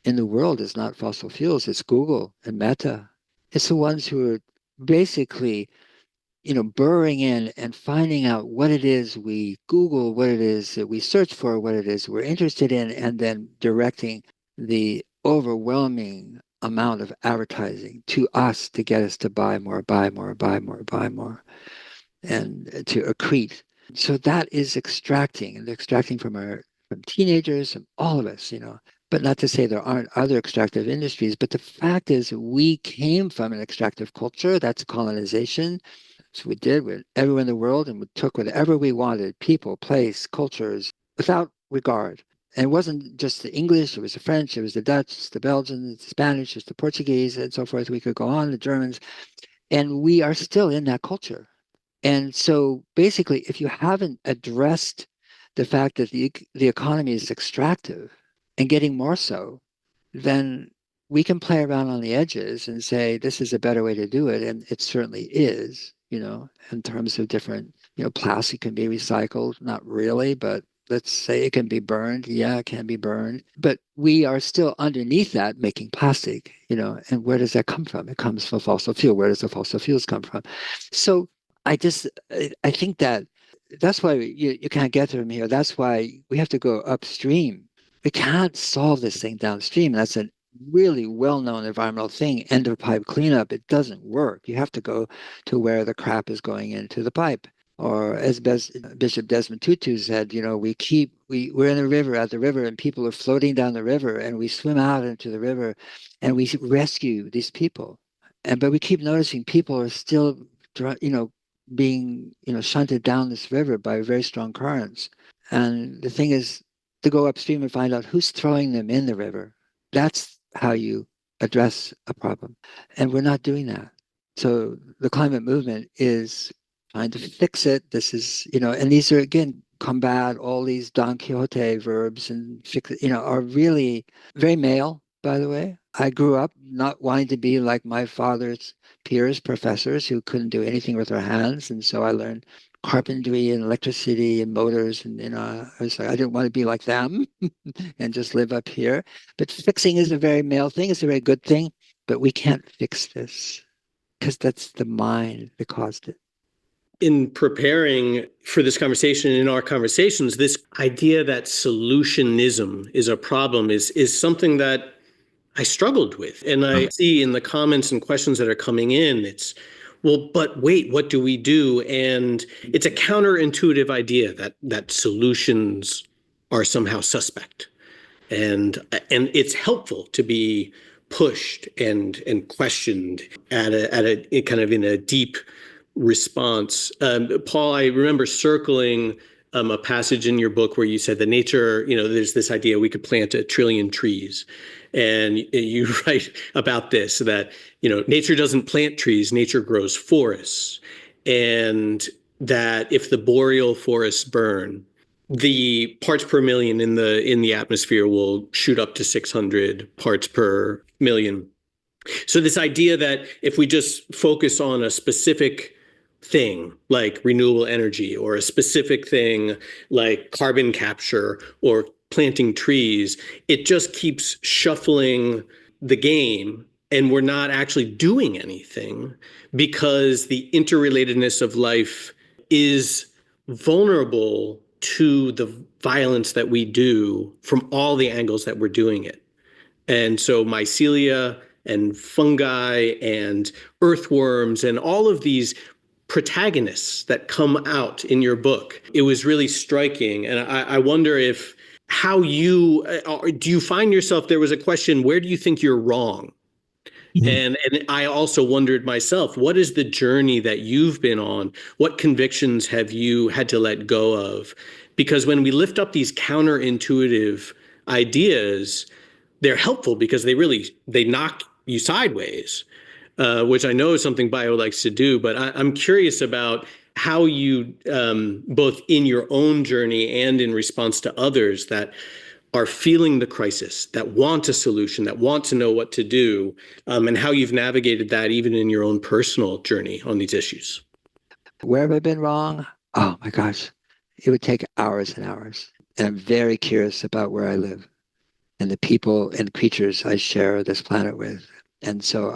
in the world is not fossil fuels, it's Google and Meta. It's the ones who are basically burrowing in and finding out what it is we Google, what it is that we search for, what it is we're interested in, and then directing the overwhelming amount of advertising to us to get us to buy more, and to accrete. So that is extracting, and they're extracting from teenagers, from all of us, But not to say there aren't other extractive industries, but the fact is we came from an extractive culture. That's colonization. So we did with everyone in the world, and we took whatever we wanted, people, place, cultures, without regard. And it wasn't just the English, it was the French, it was the Dutch, the Belgians, the Spanish, it was the Portuguese, and so forth. We could go on, the Germans. And we are still in that culture. And so basically, if you haven't addressed the fact that the economy is extractive and getting more so, then we can play around on the edges and say, this is a better way to do it. And it certainly is. In terms of different, plastic can be recycled, not really, but let's say it can be burned. Yeah, it can be burned. But we are still underneath that making plastic, and where does that come from? It comes from fossil fuel. Where does the fossil fuels come from? So I think that's why you can't get to them here. That's why we have to go upstream. We can't solve this thing downstream. That's a really well-known environmental thing, end of pipe cleanup. It doesn't work. You have to go to where the crap is going into the pipe. Or as Bishop Desmond Tutu said, we're in a river at the river, and people are floating down the river, and we swim out into the river, and we rescue these people, but we keep noticing people are still, being shunted down this river by very strong currents. And the thing is to go upstream and find out who's throwing them in the river. That's how you address a problem, and we're not doing that. So the climate movement is trying to fix it. This is, and these are, again, combat, all these Don Quixote verbs and fix it, are really very male, by the way. I grew up not wanting to be like my father's peers, professors who couldn't do anything with their hands. And so I learned carpentry and electricity and motors. And, I was like, I didn't want to be like them and just live up here. But fixing is a very male thing. It's a very good thing. But we can't fix this because that's the mind that caused it. In preparing for this conversation, in our conversations, this idea that solutionism is a problem is something that I struggled with. And I see in the comments and questions that are coming in, it's, well, but wait, what do we do? And it's a counterintuitive idea that solutions are somehow suspect. And it's helpful to be pushed and questioned at a kind of in a deep response. Paul, I remember circling a passage in your book where you said that nature, there's this idea we could plant 1 trillion trees. And you write about this, that, nature doesn't plant trees, nature grows forests. And that if the boreal forests burn, the parts per million in the atmosphere will shoot up to 600 parts per million. So this idea that if we just focus on a specific thing like renewable energy, or a specific thing like carbon capture or planting trees, it just keeps shuffling the game, and we're not actually doing anything because the interrelatedness of life is vulnerable to the violence that we do from all the angles that we're doing it. And so mycelia and fungi and earthworms and all of these protagonists that come out in your book, it was really striking. And I wonder if how do you find yourself, there was a question, where do you think you're wrong? Mm-hmm. And I also wondered myself, what is the journey that you've been on? What convictions have you had to let go of? Because when we lift up these counterintuitive ideas, they're helpful because they knock you sideways, which I know is something Báyò likes to do. But I'm curious about how you, both in your own journey and in response to others that are feeling the crisis, that want a solution, that want to know what to do, and how you've navigated that even in your own personal journey on these issues. Where have I been wrong? Oh my gosh, it would take hours and hours. And I'm very curious about where I live and the people and creatures I share this planet with. And so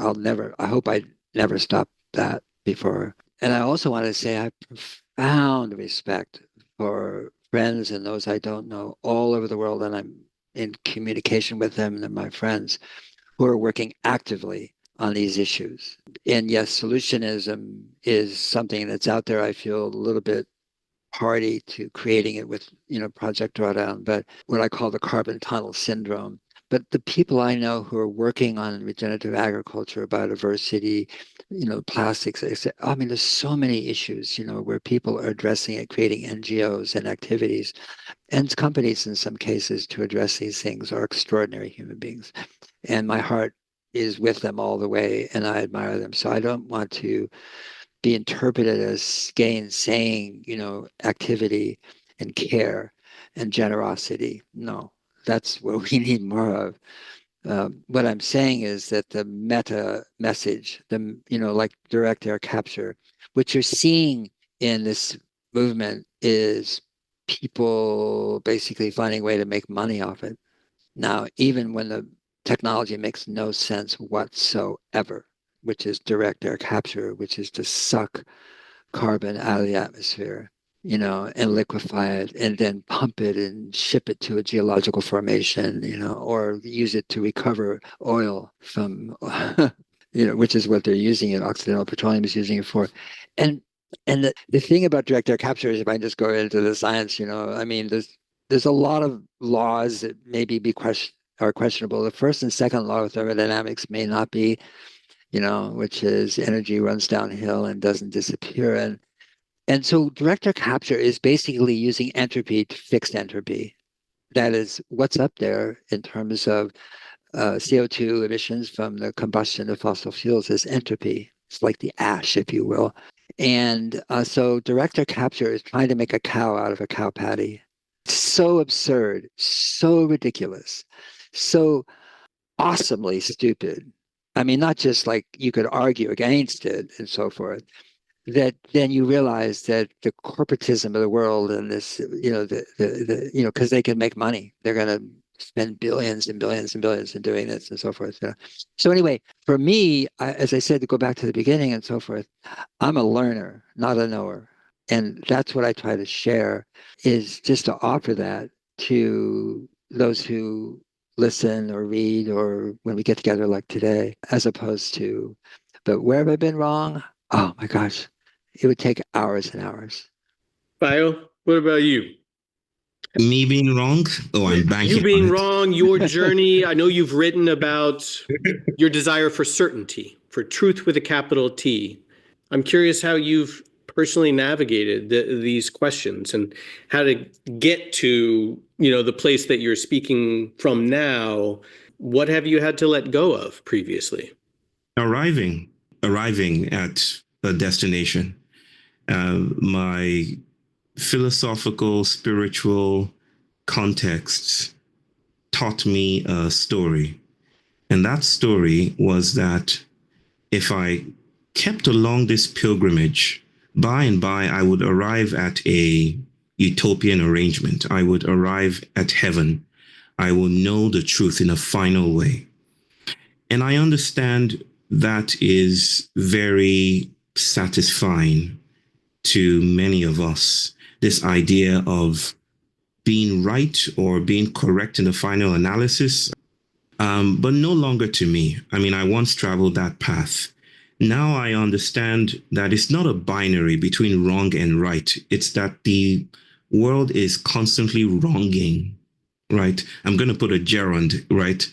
I hope I never stop that before. And I also want to say I have profound respect for friends and those I don't know all over the world, and I'm in communication with them, and they're my friends who are working actively on these issues. And yes, solutionism is something that's out there. I feel a little bit party to creating it with, Project Drawdown, but what I call the carbon tunnel syndrome. But the people I know who are working on regenerative agriculture, biodiversity, plastics, there's so many issues, where people are addressing it, creating NGOs and activities, and companies in some cases to address these things are extraordinary human beings. And my heart is with them all the way, and I admire them. So I don't want to be interpreted as gainsaying, activity and care and generosity. No, that's what we need more of. What I'm saying is that the meta message, like direct air capture, what you're seeing in this movement is people basically finding a way to make money off it. Now, even when the technology makes no sense whatsoever, which is direct air capture, which is to suck carbon out of the atmosphere, and liquefy it and then pump it and ship it to a geological formation, or use it to recover oil from, which is what they're using it. Occidental Petroleum is using it for. And And the thing about direct air capture is, if I just go into the science, I mean, there's a lot of laws that maybe are questionable. The first and second law of thermodynamics may not be, which is energy runs downhill and doesn't disappear. And so direct air capture is basically using entropy to fix entropy. That is what's up there in terms of CO2 emissions from the combustion of fossil fuels is entropy. It's like the ash, if you will. And so direct air capture is trying to make a cow out of a cow patty. So absurd, so ridiculous, so awesomely stupid. I mean, not just like you could argue against it and so forth, that then you realize that the corporatism of the world and this, because they can make money, they're going to spend billions and billions and billions in doing this and so forth. So anyway, for me, as I said, to go back to the beginning and so forth, I'm a learner, not a knower. And that's what I try to share, is just to offer that to those who listen or read or when we get together like today, as opposed to, but where have I been wrong? Oh my gosh, it would take hours and hours. Báyò, what about you? Me being wrong? Oh, I'm banking You being on it. wrong, your journey. I know you've written about your desire for certainty, for truth with a capital T. I'm curious how you've personally navigated these questions and how to get to, the place that you're speaking from now. What have you had to let go of previously? Arriving at a destination. My philosophical, spiritual contexts taught me a story. And that story was that if I kept along this pilgrimage, by and by, I would arrive at a utopian arrangement. I would arrive at heaven. I will know the truth in a final way. And I understand that is very satisfying to many of us. This idea of being right or being correct in the final analysis, but no longer to me. I mean, I once traveled that path. Now I understand that it's not a binary between wrong and right. It's that the world is constantly wronging, right? I'm going to put a gerund right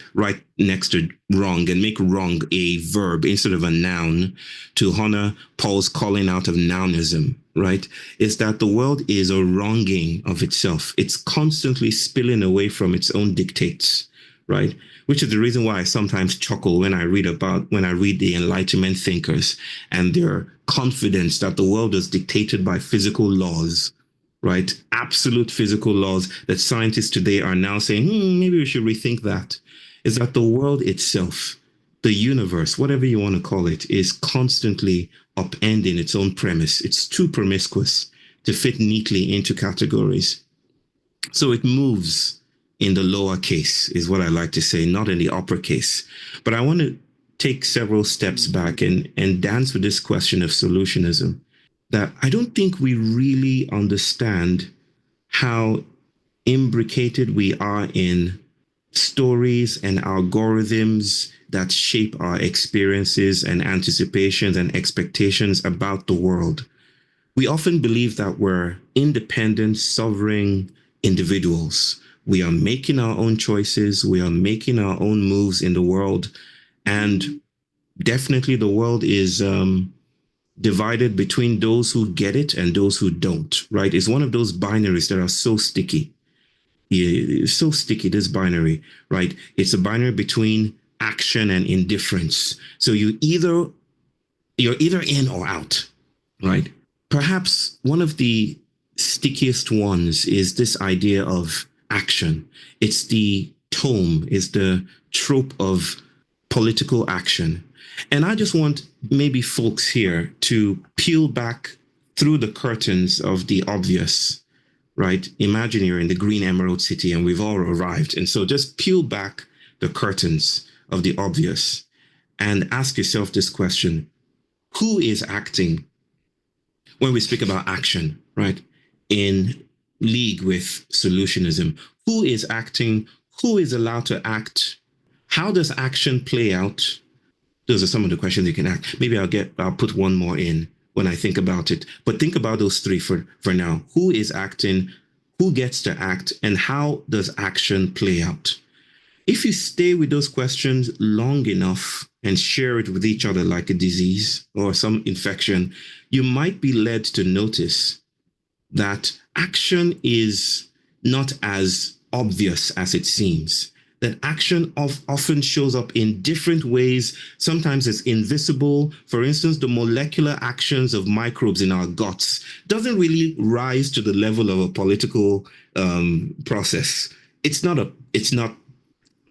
next to wrong and make wrong a verb instead of a noun to honor Paul's calling out of nounism, right? Is that the world is a wronging of itself. It's constantly spilling away from its own dictates, right? Which is the reason why I sometimes chuckle when I read the Enlightenment thinkers and their confidence that the world is dictated by physical laws, right? Absolute physical laws that scientists today are now saying, maybe we should rethink that. Is that the world itself, the universe, whatever you want to call it, is constantly upending its own premise. It's too promiscuous to fit neatly into categories. So it moves in the lower case, is what I like to say, not in the upper case. But I want to take several steps back and dance with this question of solutionism, that I don't think we really understand how imbricated we are in stories and algorithms that shape our experiences and anticipations and expectations about the world. We often believe that we're independent, sovereign individuals. We are making our own choices. We are making our own moves in the world. And definitely the world is divided between those who get it and those who don't, right? It's one of those binaries that are so sticky. It's so sticky, this binary, right? It's a binary between action and indifference. So you're either in or out, right? Perhaps one of the stickiest ones is this idea of action. It's the tome, it's the trope of political action. And I just want maybe folks here to peel back through the curtains of the obvious, right? Imagine you're in the Green Emerald City and we've all arrived. And so just peel back the curtains of the obvious and ask yourself this question: who is acting when we speak about action, right? In league with solutionism, who is acting? Who is allowed to act? How does action play out? Those are some of the questions you can ask. Maybe I'll put one more in. when I think about it. But think about those three for now. Who is acting? Who gets to act? And how does action play out? If you stay with those questions long enough and share it with each other like a disease or some infection, you might be led to notice that action is not as obvious as it seems. That action often shows up in different ways. Sometimes it's invisible. For instance, the molecular actions of microbes in our guts doesn't really rise to the level of a political process. It's not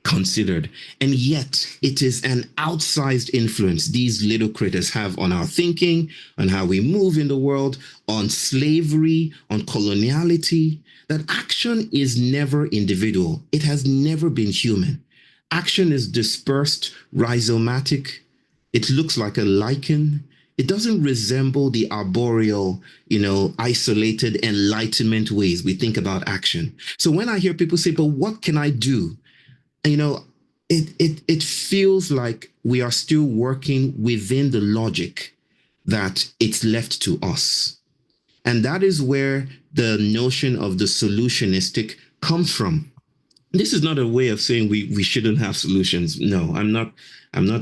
considered. And yet it is an outsized influence these little critters have on our thinking, on how we move in the world, on slavery, on coloniality. That action is never individual. It has never been human. Action is dispersed, rhizomatic. It looks like a lichen. It doesn't resemble the arboreal, isolated enlightenment ways we think about action. So when I hear people say, but what can I do? It feels like we are still working within the logic that it's left to us. And that is where the notion of the solutionistic comes from. This is not a way of saying we shouldn't have solutions. No, I'm not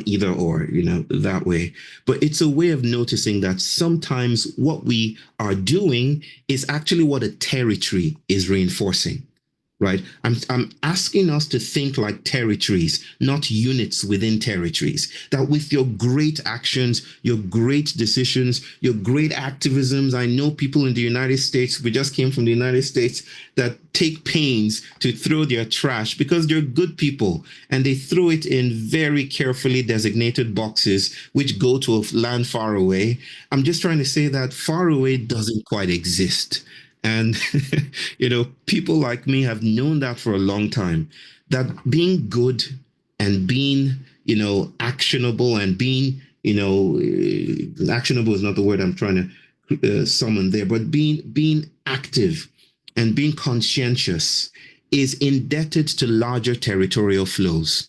either or, that way. But it's a way of noticing that sometimes what we are doing is actually what a territory is reinforcing. Right? I'm asking us to think like territories, not units within territories. That with your great actions, your great decisions, your great activisms, I know people in the United States, we just came from the United States, that take pains to throw their trash because they're good people and they throw it in very carefully designated boxes which go to a land far away. I'm just trying to say that far away doesn't quite exist. And, people like me have known that for a long time, that being good and being, actionable and being, actionable is not the word I'm trying to summon there, but being active and being conscientious is indebted to larger territorial flows.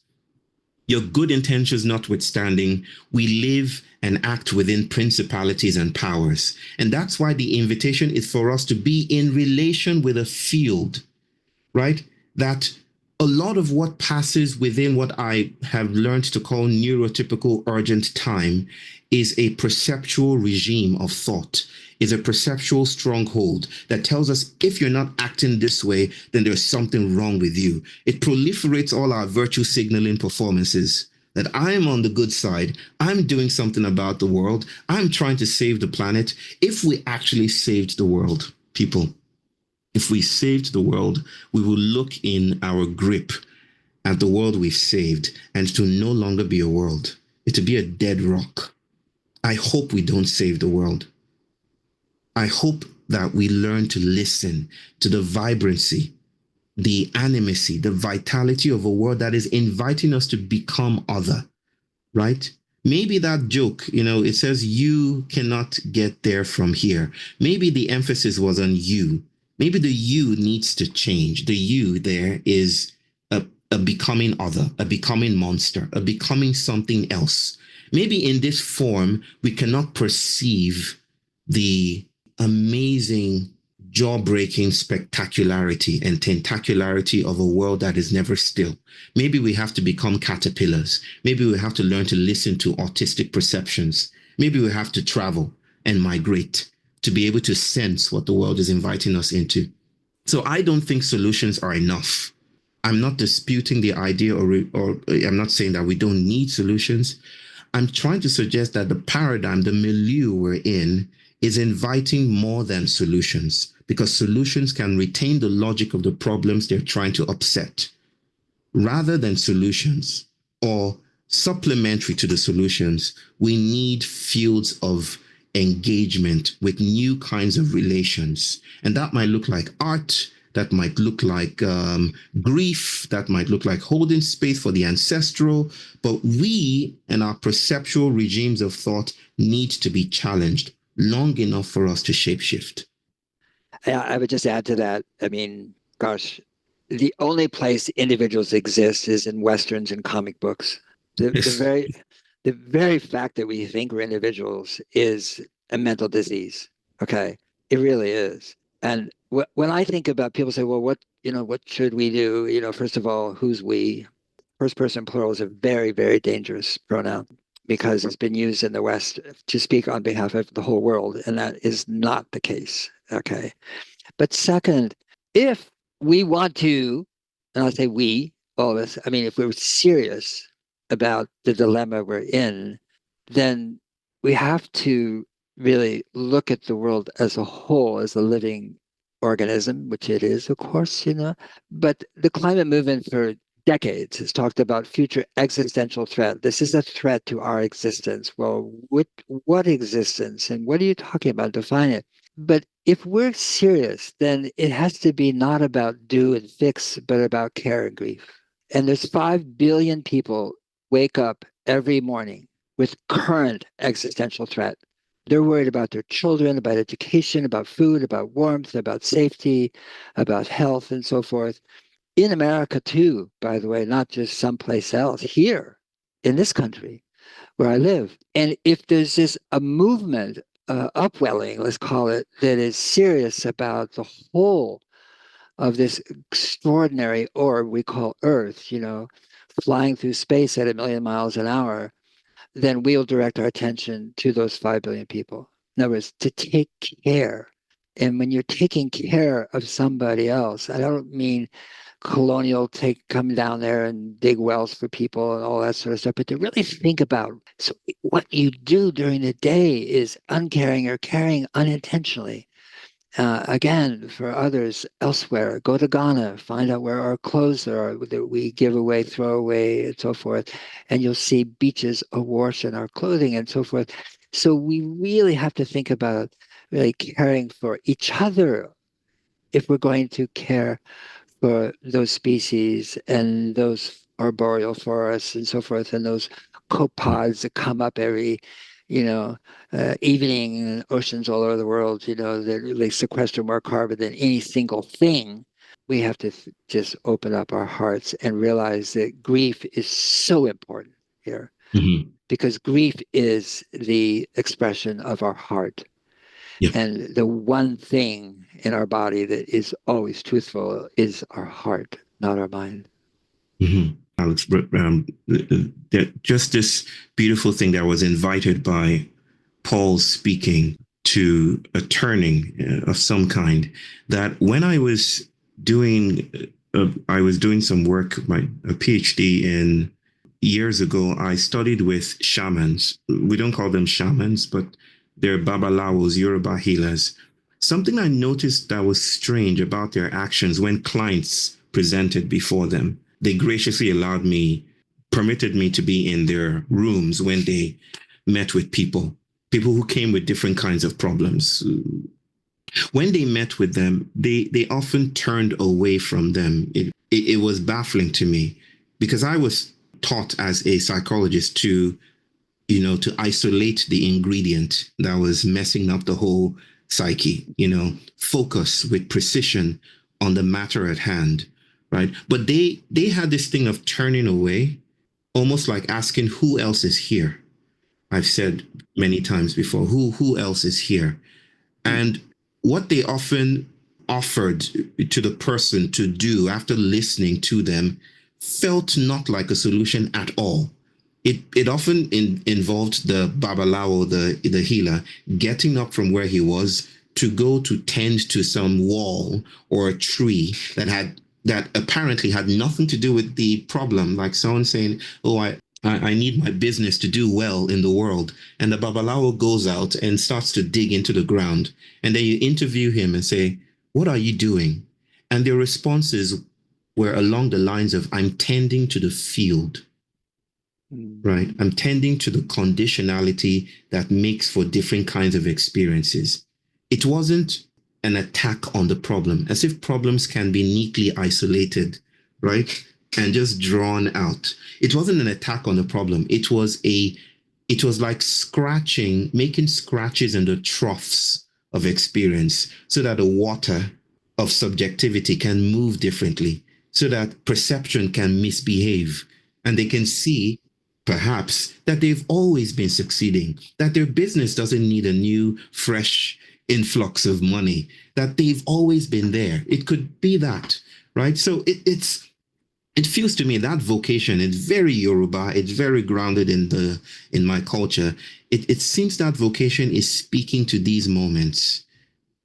Your good intentions notwithstanding, we live and act within principalities and powers. And that's why the invitation is for us to be in relation with a field, right? That a lot of what passes within what I have learned to call neurotypical urgent time is a perceptual regime of thought, is a perceptual stronghold that tells us if you're not acting this way, then there's something wrong with you. It proliferates all our virtue signaling performances. That I'm on the good side, I'm doing something about the world, I'm trying to save the planet. If we actually saved the world, people, if we saved the world, we will look in our grip at the world we've saved and to no longer be a world, it to be a dead rock. I hope we don't save the world. I hope that we learn to listen to the vibrancy, the animacy, the vitality of a world that is inviting us to become other, right? Maybe that joke, it says you cannot get there from here. Maybe the emphasis was on you. Maybe the you needs to change. The you there is a becoming other, a becoming monster, a becoming something else. Maybe in this form, we cannot perceive the amazing, jaw-breaking spectacularity and tentacularity of a world that is never still. Maybe we have to become caterpillars. Maybe we have to learn to listen to autistic perceptions. Maybe we have to travel and migrate to be able to sense what the world is inviting us into. So I don't think solutions are enough. I'm not disputing the idea or I'm not saying that we don't need solutions. I'm trying to suggest that the paradigm, the milieu we're in, is inviting more than solutions, because solutions can retain the logic of the problems they're trying to upset. Rather than solutions or supplementary to the solutions, we need fields of engagement with new kinds of relations. And that might look like art, that might look like grief, that might look like holding space for the ancestral. But we and our perceptual regimes of thought need to be challenged long enough for us to shapeshift. I would just add to that. I mean, gosh, the only place individuals exist is in Westerns and comic books. The very fact that we think we're individuals is a mental disease. Okay, it really is. And when I think about people say, well, what should we do? First of all, who's we? First person plural is a very, very dangerous pronoun because it's been used in the West to speak on behalf of the whole world, and that is not the case. Okay. But second, if we want to, and I'll say we, all of us, I mean, if we're serious about the dilemma we're in, then we have to really look at the world as a whole, as a living organism, which it is, of course, But the climate movement for decades has talked about future existential threat. This is a threat to our existence. Well, what existence? And what are you talking about? Define it. But if we're serious, then it has to be not about do and fix, but about care and grief. And there's 5 billion people wake up every morning with current existential threat. They're worried about their children, about education, about food, about warmth, about safety, about health, and so forth. In America, too, by the way, not just someplace else, here in this country where I live. And if there's a movement, upwelling, let's call it, that is serious about the whole of this extraordinary orb we call Earth, flying through space at 1,000,000 miles an hour, then we'll direct our attention to those 5 billion people. In other words, to take care. And when you're taking care of somebody else, I don't mean colonial come down there and dig wells for people and all that sort of stuff, but to really think about, so what you do during the day is uncaring or caring unintentionally. Again, for others elsewhere, go to Ghana, find out where our clothes are that we give away, throw away, and so forth. And you'll see beaches awash in our clothing and so forth. So we really have to think about really caring for each other if we're going to care for those species and those arboreal forests and so forth, and those copepods that come up every, evening in oceans all over the world, they sequester more carbon than any single thing. We have to just open up our hearts and realize that grief is so important here, because grief is the expression of our heart. Yeah. And the one thing in our body that is always truthful is our heart, not our mind. Alex, just this beautiful thing that was invited by Paul speaking to a turning of some kind, that when I was doing some work, a PhD in years ago, I studied with shamans. We don't call them shamans, but they're babalawos, Yoruba healers. Something I noticed that was strange about their actions when clients presented before them. They graciously permitted me to be in their rooms when they met with people who came with different kinds of problems. When they met with them, they often turned away from them. It was baffling to me because I was taught as a psychologist to isolate the ingredient that was messing up the whole psyche, focus with precision on the matter at hand, right? But they had this thing of turning away, almost like asking, who else is here? I've said many times before, who else is here? And what they often offered to the person to do after listening to them felt not like a solution at all. It often involved the babalawo, the healer, getting up from where he was to go to tend to some wall or a tree that apparently had nothing to do with the problem. Like someone saying, "Oh, I need my business to do well in the world," and the babalawo goes out and starts to dig into the ground, and then you interview him and say, "What are you doing?" And their responses were along the lines of, "I'm tending to the field." Right? I'm tending to the conditionality that makes for different kinds of experiences. It wasn't an attack on the problem, as if problems can be neatly isolated, right? And just drawn out. It wasn't an attack on the problem. It was like making scratches in the troughs of experience so that the water of subjectivity can move differently, so that perception can misbehave, and they can see perhaps, that they've always been succeeding, that their business doesn't need a new, fresh influx of money, that they've always been there. It could be that, right? So it feels to me that vocation is very Yoruba. It's very grounded in my culture. It seems that vocation is speaking to these moments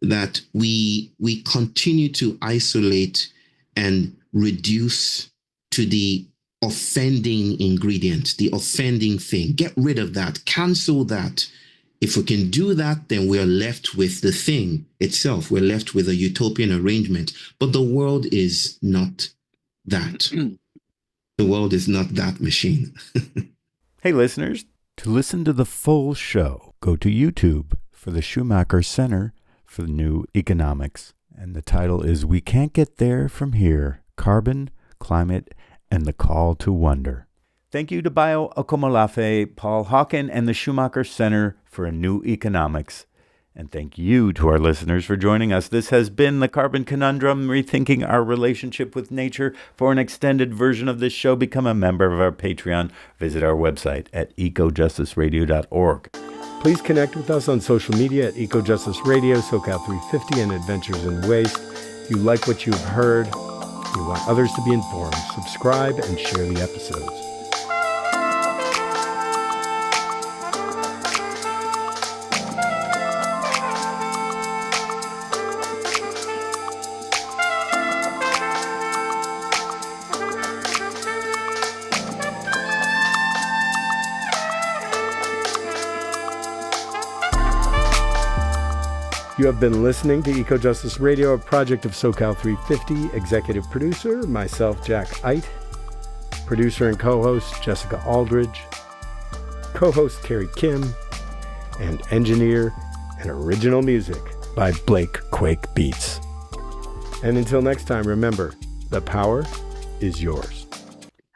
that we continue to isolate and reduce to the offending ingredient, the offending thing. Get rid of that, cancel that. If we can do that, then we're left with the thing itself. We're left with a utopian arrangement. But the world is not that. The world is not that machine. Hey, listeners, to listen to the full show, go to YouTube for the Schumacher Center for the New Economics. And the title is We Can't Get There From Here, Carbon, Climate, and the Call to Wonder. Thank you to Báyò Akómoláfé, Paul Hawken, and the Schumacher Center for a New Economics. And thank you to our listeners for joining us. This has been the Carbon Conundrum, rethinking our relationship with nature. For an extended version of this show, become a member of our Patreon. Visit our website at ecojusticeradio.org. Please connect with us on social media at EcoJustice Radio, SoCal350, and Adventures in Waste. If you like what you've heard, you want others to be informed, subscribe and share the episodes. You have been listening to EcoJustice Radio, a project of SoCal350. Executive producer, myself, Jack Eidt. Producer and co-host, Jessica Aldridge. Co-host, Carrie Kim. And engineer and original music by Blake Quake Beats. And until next time, remember, the power is yours.